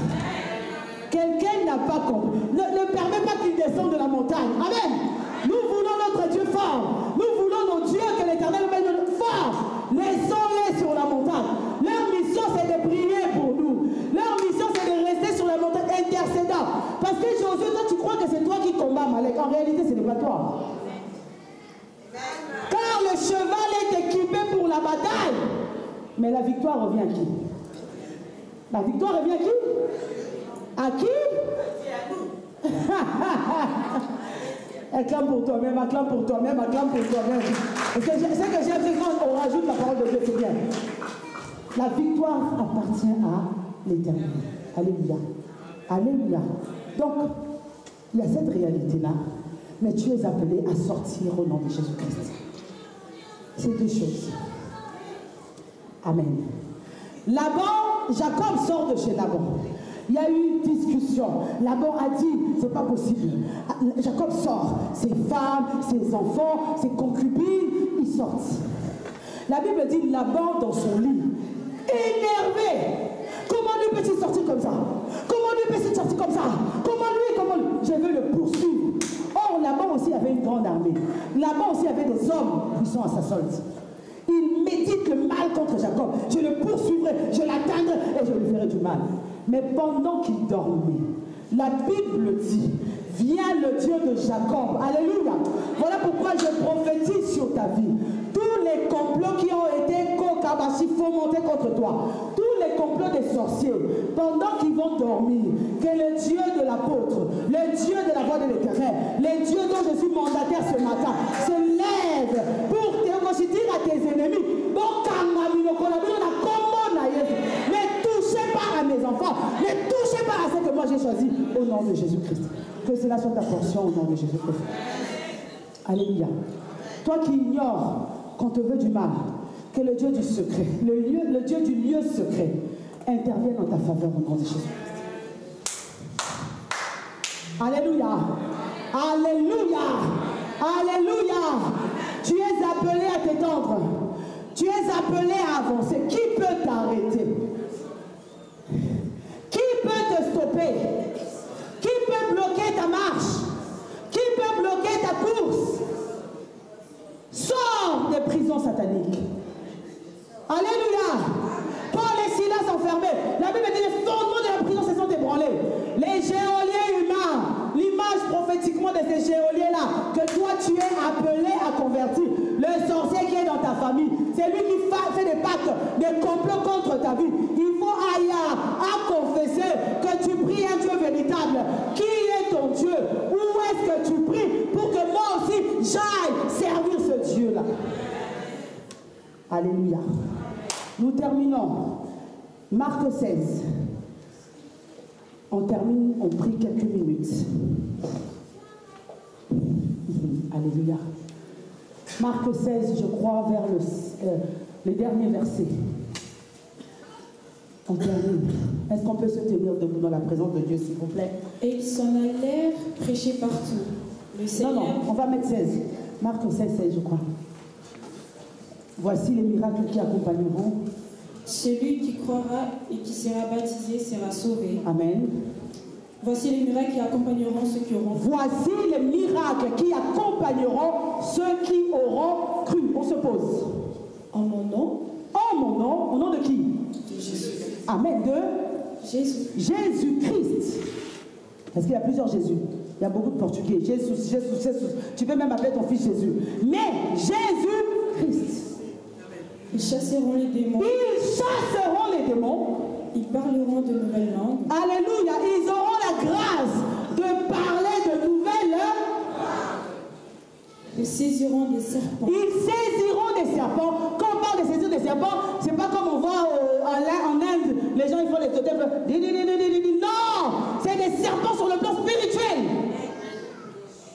Quelqu'un n'a pas compris. Ne permet pas qu'il descende de la montagne. Amen. Nous voulons notre Dieu fort. Nous voulons nos dieux que l'Éternel mène fort. Laissons-les sur la montagne. Leur mission, c'est de prier pour nous. Leur mission, c'est de rester sur la montagne intercédant. Parce que Josué, toi, tu crois que c'est toi qui combats Amalek. En réalité, ce n'est pas toi. Car le cheval est équipé pour la bataille. Mais la victoire revient à qui? La victoire revient à qui? À qui? Acclame pour toi-même, acclame pour toi-même, acclame pour toi-même. Parce que c'est que j'aime, c'est quand on rajoute la parole de Dieu, c'est bien. La victoire appartient à l'Éternel. Alléluia. Alléluia. Donc, il y a cette réalité-là, mais tu es appelé à sortir au nom de Jésus-Christ. C'est deux choses. Amen. Laban, Jacob sort de chez Laban. Il y a eu une discussion. Laban a dit, c'est pas possible. Jacob sort. Ses femmes, ses enfants, ses concubines, ils sortent. La Bible dit, Laban dans son lit, énervé. Comment lui peut-il sortir comme ça? Comment lui peut-il sortir comme ça? Comment lui? Je veux le poursuivre. Or, Laban aussi avait une grande armée. Laban aussi avait des hommes qui sont à sa solde. Il médite le mal contre Jacob. Je le poursuivrai, je l'atteindrai et je lui ferai du mal. Mais pendant qu'il dormait, la Bible dit, viens le Dieu de Jacob. Alléluia. Voilà pourquoi je prophétise sur ta vie. Tous les complots qui ont été fomentés contre toi, tous les complots des sorciers, pendant qu'ils vont dormir, que le Dieu de l'apôtre, le Dieu de la voix de l'Éternel, le Dieu dont je suis mandataire ce matin, se lève pour te dire à tes ennemis, ne touchez pas à mes enfants, ne touchez pas à ce que moi j'ai choisi au nom de Jésus-Christ. Que cela soit ta portion au nom de Jésus-Christ. Alléluia. Toi qui ignores qu'on te veut du mal, que le Dieu du secret, le Dieu du lieu secret, intervienne en ta faveur au nom de Jésus-Christ. Alléluia. Alléluia. Alléluia. Tu es appelé à t'étendre. Tu es appelé à avancer. Qui peut t'arrêter? Qui peut te stopper? Qui peut bloquer ta marche? Qui peut bloquer ta course? Sors des prisons sataniques. Alléluia. Paul et Silas enfermés. La Bible dit le fondement de la prison, c'est ébranlé. Les geôliers humains, l'image prophétiquement de ces geôliers-là, que toi tu es appelé à convertir. Le sorcier qui est dans ta famille, c'est lui qui fait des pactes, des complots contre ta vie. Il faut à confesser que tu pries un Dieu véritable. Qui est ton Dieu? Où est-ce que tu pries pour que moi aussi j'aille servir ce Dieu-là? Alléluia. Nous terminons. Marc 16. On termine, on prie quelques minutes. Alléluia. Marc 16, je crois, vers les derniers versets. On termine. Est-ce qu'on peut se tenir debout dans la présence de Dieu, s'il vous plaît? Et ils s'en allèrent prêcher partout. Le Seigneur... Non, on va mettre 16. Marc 16, je crois. Voici les miracles qui accompagneront. Celui qui croira et qui sera baptisé sera sauvé. Amen. Voici les miracles qui accompagneront ceux qui auront cru. Voici les miracles qui accompagneront ceux qui auront cru. On se pose. En mon nom. En mon nom. Au nom de qui? De Jésus. Amen. De Jésus. Jésus-Christ. Parce qu'il y a plusieurs Jésus. Il y a beaucoup de Portugais. Jésus, Jésus, Jésus. Tu peux même appeler ton fils Jésus. Mais Jésus-Christ. Ils chasseront les démons. Ils chasseront les démons. Ils parleront de nouvelles langues. Alléluia. Ils auront la grâce de parler de nouvelles langues. Ils saisiront des serpents. Ils saisiront des serpents. Quand on parle de saisir des serpents, c'est pas comme on voit en Inde, les gens ils font les totems. Non, c'est des serpents sur le plan spirituel.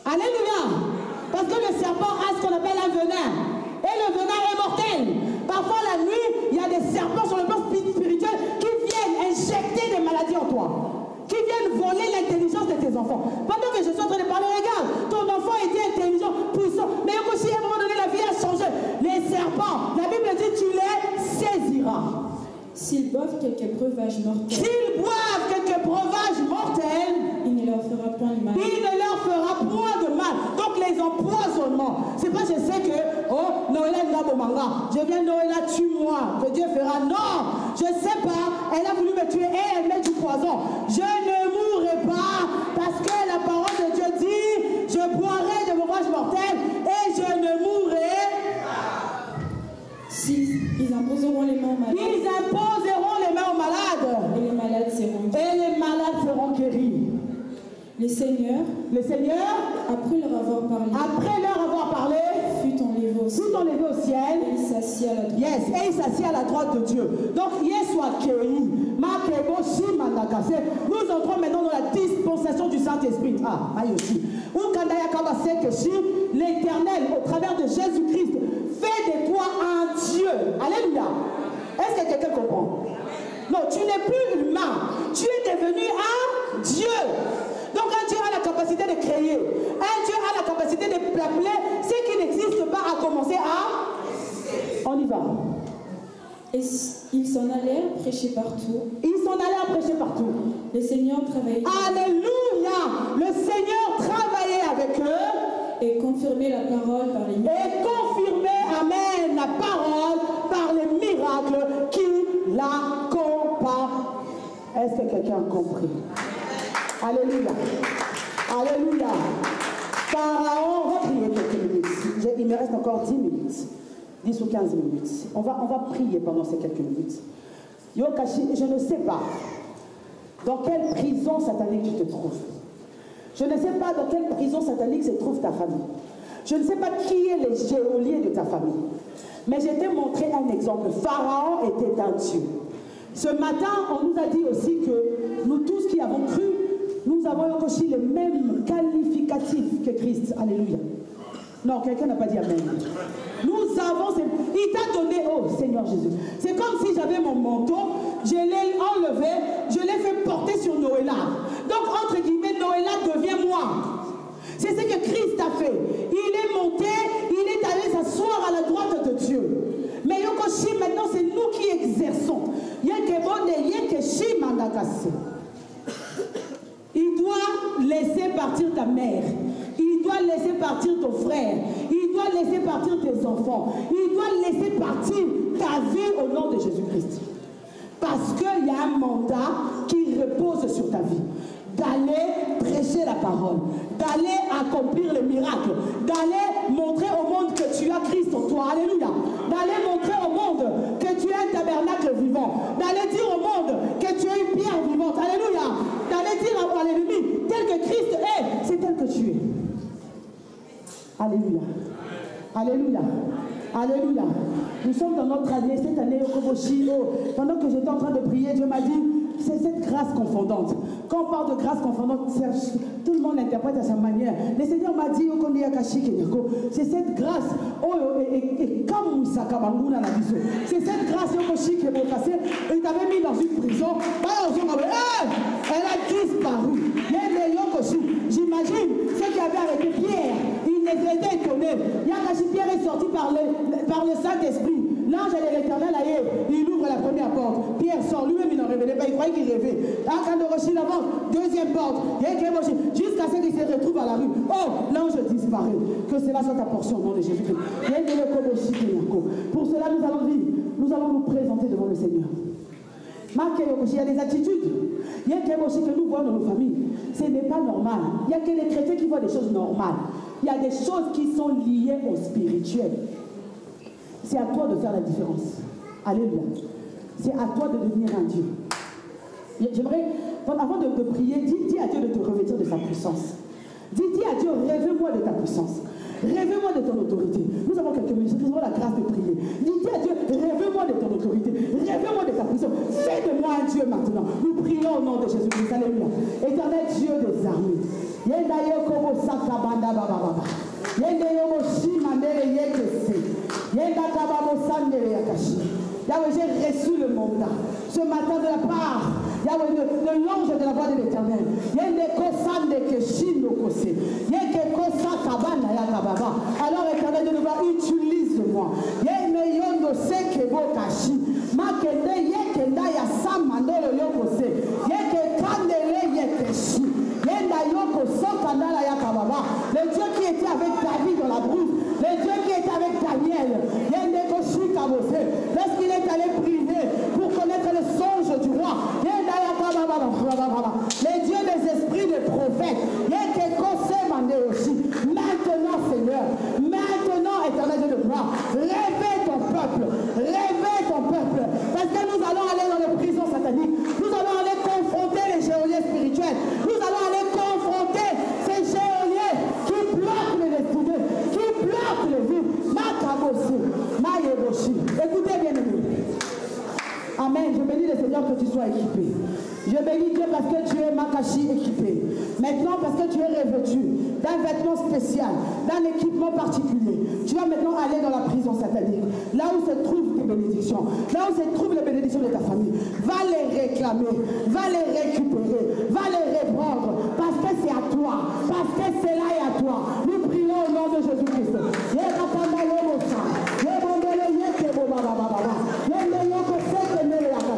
Alléluia. Parce que le serpent a ce qu'on appelle un venin. Et le venin est mortel. Parfois la nuit, il y a des serpents sur le plan spirituel qui viennent injecter des maladies en toi, qui viennent voler l'intelligence de tes enfants. Pendant que je suis en train de parler, regarde, ton enfant était intelligent, puissant, mais aussi à un moment donné la vie a changé. Les serpents, la Bible dit tu les saisiras. S'ils boivent quelques breuvages mortels, S'ils boivent quelques breuvages mortels, il ne leur fera point de mal. il ne leur fera point de mal. Donc les empoisonnements, c'est pas je sais que, oh, Noëlla Ngabomanga, je viens Noëlla, tue-moi, que Dieu fera. Non, je sais pas, elle a voulu me tuer et elle met du poison. Je ne mourrai pas parce que la parole de Dieu dit, je boirai de breuvages mortels et je ne mourrai pas. Ils imposeront les mains aux malades. Ils imposeront les mains aux malades. Et les malades seront guéris. Et les malades seront guéris. Le Seigneur, après leur avoir parlé, fut enlevé au ciel. Et il s'assit à la droite. Yes, et il s'assit à la droite de Dieu. Donc, nous entrons maintenant dans la dispensation du Saint-Esprit. Ah, Mayoshi. L'Éternel, au travers de Jésus-Christ, fait de toi un Dieu. Alléluia. Est-ce que quelqu'un comprend? Non, tu n'es plus humain. Tu es devenu un Dieu. Donc un Dieu a la capacité de créer. Un Dieu a la capacité de placer ce qui n'existe pas à commencer à... On y va. Et ils s'en allèrent prêcher partout. Ils s'en allèrent prêcher partout. Le Seigneur travaillait. Alléluia. Le Seigneur travaillait avec eux. Et confirmait la parole par les miracles. Et confirmait, amen, la parole par les miracles qui l'accompagnent. Est-ce que quelqu'un a compris? Alléluia. Alléluia. Pharaon, on va prier quelques minutes. Il me reste encore 10 minutes. 10 ou 15 minutes. On va prier pendant ces quelques minutes. Yokashi, je ne sais pas dans quelle prison satanique tu te trouves. Je ne sais pas dans quelle prison satanique se trouve ta famille. Je ne sais pas qui est les geôliers de ta famille. Mais je t'ai montré un exemple. Pharaon était un Dieu. Ce matin, on nous a dit aussi que nous tous qui avons cru, nous avons aussi les mêmes qualificatifs que Christ. Alléluia. Non, quelqu'un n'a pas dit amen. Nous avons... Il t'a donné... Oh, Seigneur Jésus. C'est comme si j'avais mon manteau, je l'ai enlevé, je l'ai fait porter sur Noëlla. Donc, entre guillemets, Noëlla devient moi. C'est ce que Christ a fait. Il est monté, il est allé s'asseoir à la droite de Dieu. Mais Yokoshi, maintenant, c'est nous qui exerçons. Il doit laisser partir ta mère. Il doit laisser partir ton frère. Il doit laisser partir tes enfants. Il doit laisser partir ta vie au nom de Jésus-Christ. Parce qu'il y a un mandat qui repose sur ta vie. D'aller prêcher la parole, d'aller accomplir les miracles, d'aller montrer au monde que tu as Christ en toi. Alléluia. D'aller montrer au monde que tu es un tabernacle vivant. D'aller dire au monde que tu es une pierre vivante. Alléluia. D'aller dire à l'ennemi, tel que Christ est, c'est tel que tu es. Alléluia. Alléluia. Alléluia. Nous sommes dans notre année, cette année au Koboshi. Pendant que j'étais en train de prier, Dieu m'a dit, c'est cette grâce confondante. Quand on parle de grâce confondante, tout le monde l'interprète à sa manière. Le Seigneur m'a dit, c'est cette grâce, c'est cette grâce qui est passée. Il t'avait mis dans une prison. Elle a disparu. J'imagine ceux qui avaient arrêté Pierre. Ils étaient étonnés. Pierre est sorti par le Saint-Esprit. L'ange de l'Éternel, il ouvre la première porte. Pierre sort, lui-même il n'en révélait pas, il croyait qu'il rêvait. Deuxième porte, jusqu'à ce qu'il se retrouve à la rue. Oh, l'ange disparaît. Que cela soit ta portion au nom de Jésus-Christ. Pour cela, nous allons vivre. Nous allons nous présenter devant le Seigneur. Il y a des attitudes. Il y a quelque chose que nous voyons dans nos familles. Ce n'est pas normal. Il n'y a que les chrétiens qui voient des choses normales. Il y a des choses qui sont liées au spirituel. C'est à toi de faire la différence. Alléluia. C'est à toi de devenir un Dieu. J'aimerais, avant de prier, dis à Dieu de te revêtir de sa puissance. Dis à Dieu, rêve-moi de ta puissance. Rêve-moi de ton autorité. Nous avons quelques minutes, nous avons la grâce de prier. Dis à Dieu, rêve-moi de ton autorité. Rêve-moi de ta puissance. Fais de moi un Dieu maintenant. Nous prions au nom de Jésus-Christ. Alléluia. Éternel Dieu des armées. Yahweh, j'ai reçu le mandat ce matin de la part Yahweh, de l'ange de la voix de l'Éternel. Alors Éternel de nouveau, utilise-moi. Le Dieu qui était avec David dans la brousse, le Dieu qui était avec Daniel, lorsqu'il est allé prier pour connaître le songe du roi, les dieux des esprits des prophètes, maintenant Seigneur, maintenant éternel Dieu de gloire, réveille ton peuple, parce que nous allons aller dans les prisons sataniques, nous allons aller confronter les géoliers spirituels, nous allons aller confronter ces géoliers qui bloquent les destinées, qui bloquent les vies. Écoutez bien aimé. Amen. Je bénis le Seigneur que tu sois équipé. Je bénis Dieu parce que tu es Makashi équipé. Maintenant parce que tu es revêtu d'un vêtement spécial, d'un équipement particulier. Tu vas maintenant aller dans la prison satanique. Là où se trouvent tes bénédictions. Là où se trouvent les bénédictions de ta famille. Va les réclamer. Va les récupérer. Va les reprendre. Parce que c'est à toi. Parce que c'est là et à toi. Nous prions au nom de Jésus-Christ.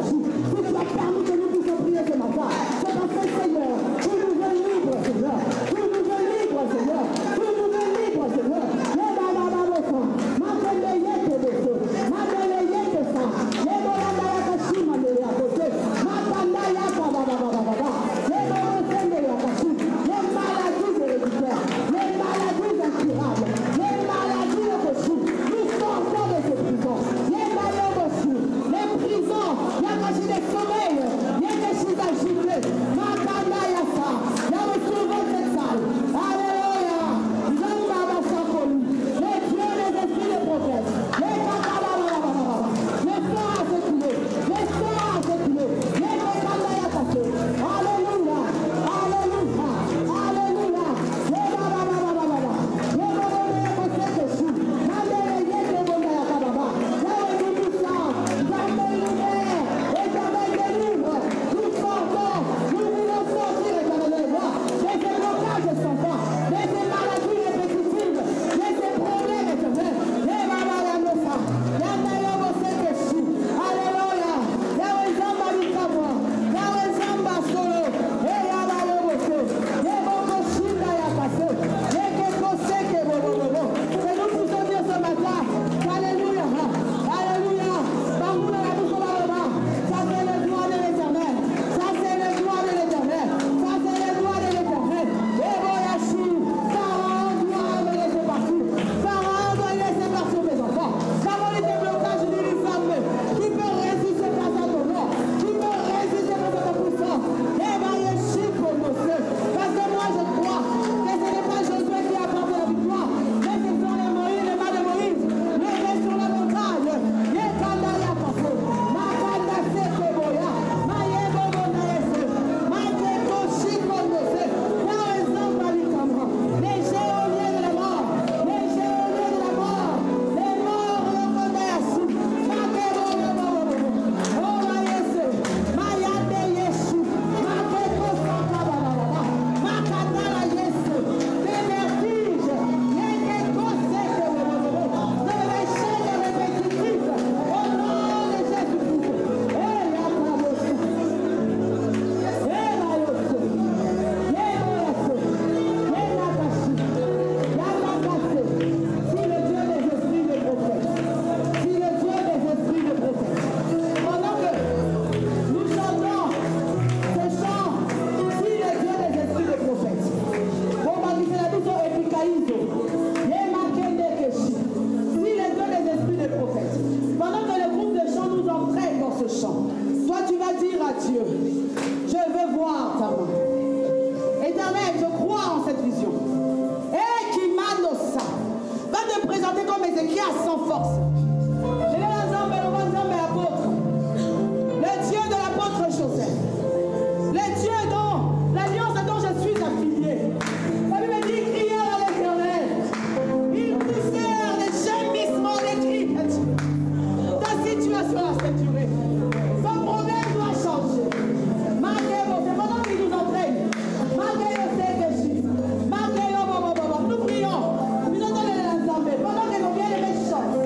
Si tu as permis que nous puissions prier ce matin, c'est parce que Seigneur, tu nous veux libres, Seigneur. Tu nous veux libres, Seigneur. Tu nous veux libres, Seigneur. Les maladies incurables, les maladies Dieu. Je veux voir ta main. Éternel, je crois en cette vision. Et qui m'annossa. Va te présenter comme Ézéchias sans force. Le Dieu de l'apôtre Joseph. Le Dieu dont l'alliance dont je suis affilié. La Bible dit crier à l'Éternel. Ils poussèrent les gémissements des cris à Dieu. Ta situation a saturé. Ton problème doit changer. C'est pendant qu'il nous entraîne. Nous prions. Nous entendons les ensembles. Pendant que nos bien-aimés chantent.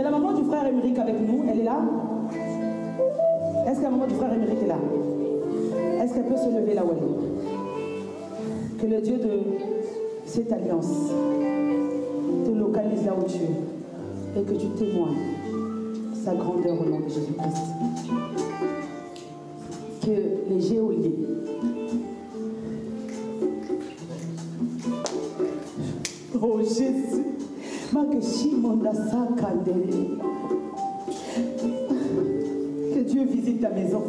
la maman du frère Émeric avec nous. Elle est là? Est-ce que la maman du frère Émeric est là? Est-ce qu'elle peut se lever là où elle est? Que le Dieu de cette alliance te localise là où tu es et que tu témoignes sa grandeur au nom de Jésus-Christ. Que les géoliers oh Jésus, que Dieu visite ta maison,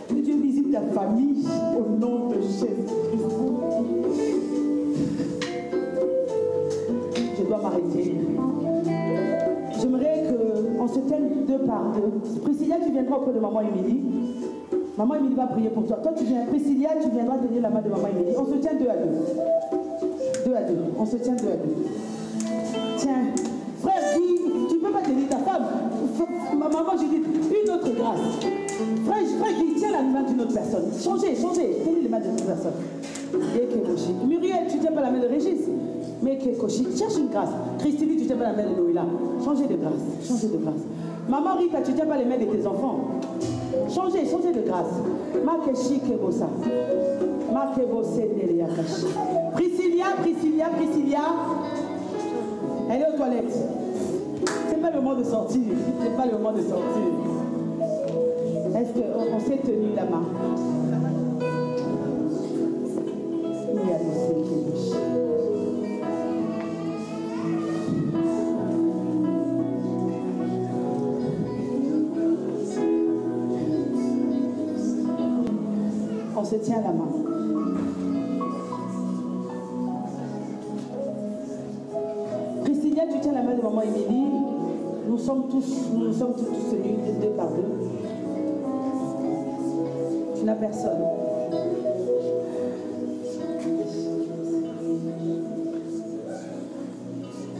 que Dieu visite ta famille au nom de Jésus-Christ. Je dois m'arrêter. J'aimerais qu'on se tienne deux par deux. Priscilla, tu viendras auprès de maman Émilie. Maman Émilie va prier pour toi. Toi, tu viens. Priscilla, tu viendras tenir la main de maman Émilie. On se tient 2 à 2. 2 à 2. On se tient 2 à 2. Tiens, frère, Guy, tu ne peux pas tenir ta femme. Maman, j'ai dit une autre grâce. Frère Guy, tiens la main d'une autre personne. Changez. Tenez les mains d'une autre personne. Muriel, tu ne tiens pas la main de Régis. Mais Kekoshi, cherche une grâce. Christine, tu ne tiens pas la main de Noëlla. Changez de grâce. Maman Rita, tu ne tiens pas les mains de tes enfants. Changez de grâce. Makeshi Kebosa. Makebose Neriakashi. Priscilla. Elle est aux toilettes. C'est pas le moment de sortir. Est-ce qu'on s'est tenu la main? On se tient la main. Priscilla, tu tiens la main de maman Émilie. Nous sommes tous tenus deux par deux. Tu n'as personne.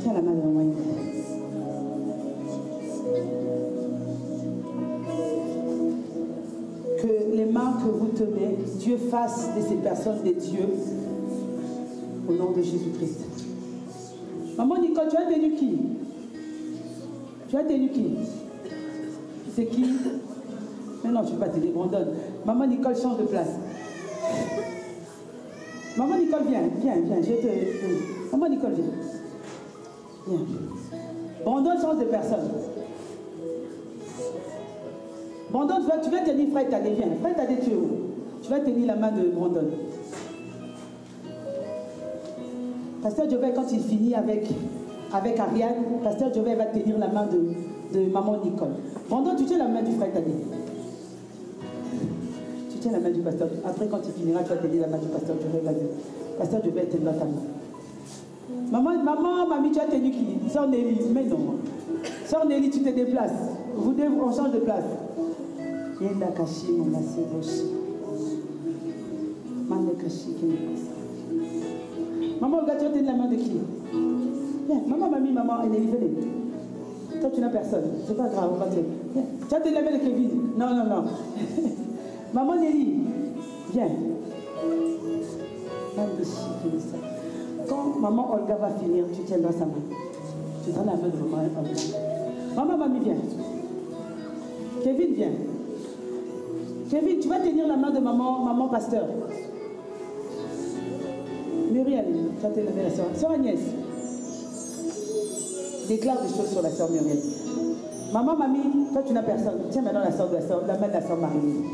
Tiens la main de maman Émilie. Que les mains que vous tenez, Dieu fasse de ces personnes des dieux au nom de Jésus-Christ. Maman Nicole, tu as tenu qui? C'est qui? Mais non, je ne vais pas te dire, on donne. Maman Nicole, change de place. Maman Nicole, viens, je te... Maman Nicole, viens. Brandon, change de personne. Brandon, tu vas tenir Frère Tadé, viens. Frère Tadé, tu es où? Tu vas tenir la main de Brandon. Pasteur Jovet, quand il finit avec Ariane, Pasteur Jovet va tenir la main de maman Nicole. Brandon, tu tiens la main du Frère Tadé. Tu tiens la main du pasteur. Après, quand il finira, tu vas tenir la main du pasteur Jovet. Pasteur Jovet tiendra ta main. Mamie, tu as tenu qui? Sœur Nelly. Mais non. Sœur Nelly, tu te déplaces. On change de place. Maman, regarde, tu vas tenir la main de qui? Viens, maman, Nelly, venez. Toi, tu n'as personne. C'est pas grave, on va te... Viens. Tu vas tenir la main de Kevin. Non. Maman Nelly, viens. Quand maman Olga va finir, tu tiendras sa main. Tu tiendras la main de maman Olga. Mamie, viens. Kevin, viens. Kevin, tu vas tenir la main de maman pasteur. Muriel, tu vas tenir la main de la soeur. Soeur Agnès, déclare des choses sur la soeur Muriel. Mamie, toi tu n'as personne. Tiens maintenant la main de la soeur Marie.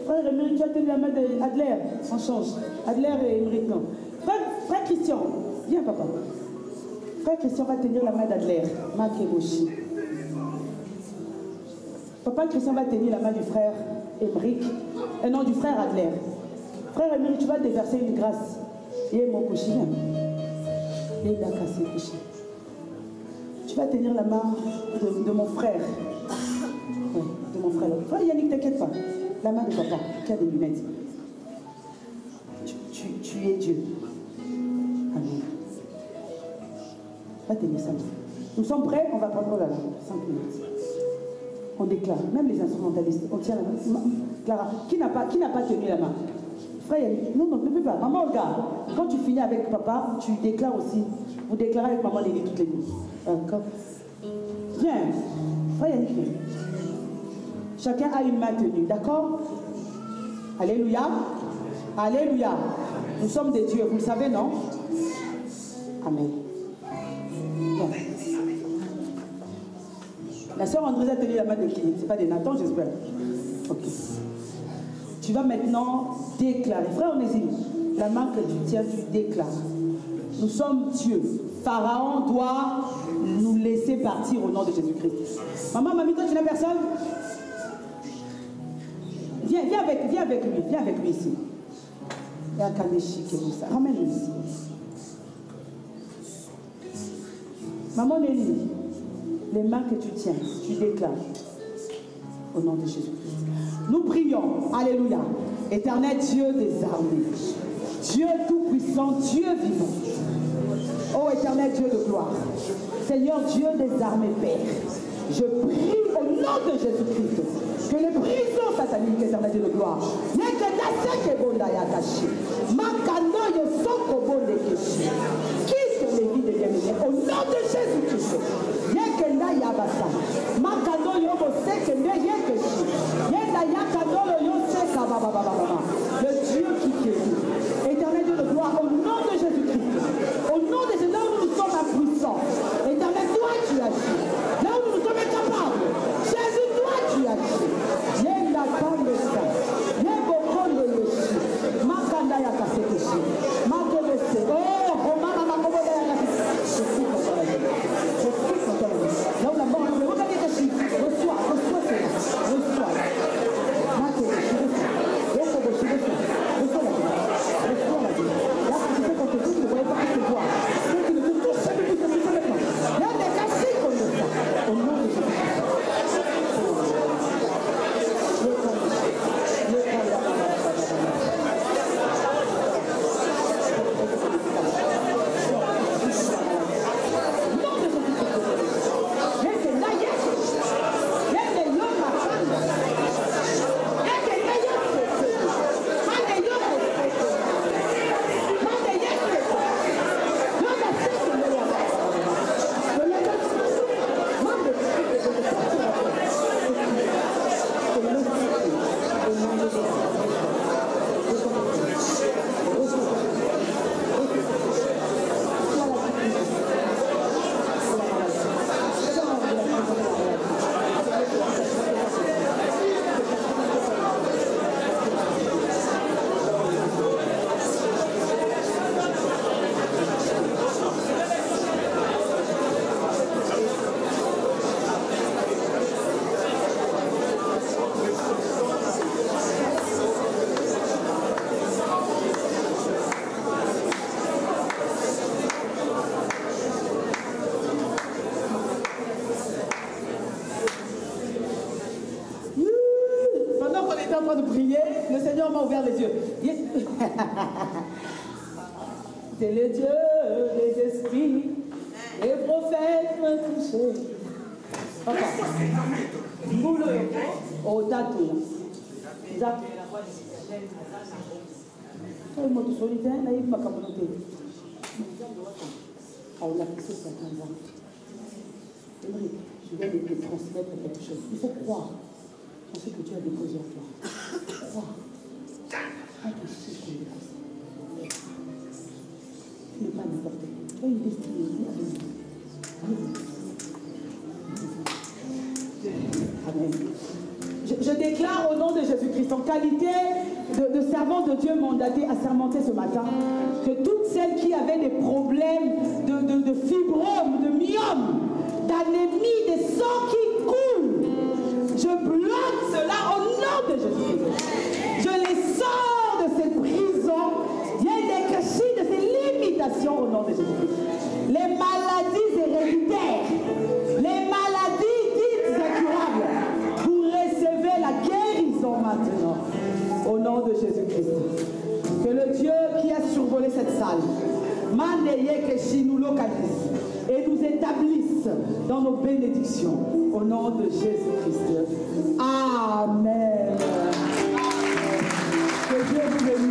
Frère Émeric, tu vas tenir la main d'Adler. On change. Adler et Émeric, non. Frère Christian, viens papa. Frère Christian va tenir la main d'Adler. Makeboshi. Papa Christian va tenir la main du frère Émeric. Non, du frère Adler. Frère Émeric, tu vas déverser une grâce. Tu vas tenir la main de mon frère. Oui, de mon frère. Frère Yannick, t'inquiète pas. La main de papa, qui a des lunettes. Tu es Dieu. Amen. Va tenir ça. Nous sommes prêts, on va prendre la 5 minutes. On déclare, même les instrumentalistes, on tient la main. Clara, qui n'a pas tenu la main? Frère, non, ne peux pas. Maman, regarde, quand tu finis avec papa, tu déclares aussi. Vous déclarez avec maman les nuits toutes les nuits. D'accord? Viens. Frère Yannick, viens. Chacun a une main tenue, d'accord? Alléluia. Alléluia. Nous sommes des dieux, vous le savez, non? Amen. Bon. La sœur André a tenu la main de qui? Ce n'est pas des Nathan, j'espère. Ok. Tu vas maintenant déclarer. Frère Onésime, la main que tu tiens, tu déclares. Nous sommes Dieu. Pharaon doit nous laisser partir au nom de Jésus-Christ. Maman, mamie, toi, tu n'as personne? Viens avec lui ici. Et à Kaneshi, ramène-le ici. Maman Nelly, les mains que tu tiens, tu déclares au nom de Jésus-Christ. Nous prions, alléluia, éternel Dieu des armées, Dieu tout-puissant, Dieu vivant, ô éternel Dieu de gloire, Seigneur Dieu des armées, Père, je prie au nom de Jésus-Christ que les prisons sataniques, éternel Dieu de gloire, quitte les vies des bien-aimés au nom de Jésus-Christ. Le Dieu qui guérit. Éternel Dieu de gloire, au nom de Jésus-Christ. Au nom de Jésus, là où nous sommes impuissants. Éternel, toi tu agis. Là où nous sommes incapables. Jésus, toi tu agis. Yenda kande sa. Yebo kondo yeshi. Makanda ya kasekeshi. Makebese. Oh, mama makoboda ya kasekeshi. Je suis contre la vie. Je suis contre la vie. Là où la mort nous met. Regardez Kashi. Reçois cela. Reçois. Makeshi. Reçois la vie. Reçois la vie. Reçois la vie. Là, quand tu fais contre tout, tu ne voyais pas que tu vois. Ceux qui ne te touchent pas depuis ce maintenant. Là, des cachés comme ça. Au nom de Jésus. C'est le Dieu des esprits, les prophètes m'ont touché. Boulot, au tatou. Je viens de te transmettre quelque chose. Il faut croire en ce que Dieu a déposé en toi. Croire. Tu n'es pas n'importe qui. Tu as une destinée. Amen. Je déclare au nom de Jésus-Christ, en qualité de servante de Dieu mandatée à sermenter ce matin, que toutes celles qui avaient des problèmes de fibromes, de myome, d'anémie, des sangs qui coulent, je bloque cela au nom de Jésus-Christ. Je les sors de cette prison, il y a des cachets, de ces limitations au nom de Jésus-Christ. Les maladies héréditaires, les maladies dites incurables, vous recevez la guérison maintenant au nom de Jésus-Christ. Que le Dieu qui a survolé cette salle, Mandeye Keshi, nous localise et nous établisse dans nos bénédictions au nom de Jésus-Christ. Amen. Que Dieu vous bénisse.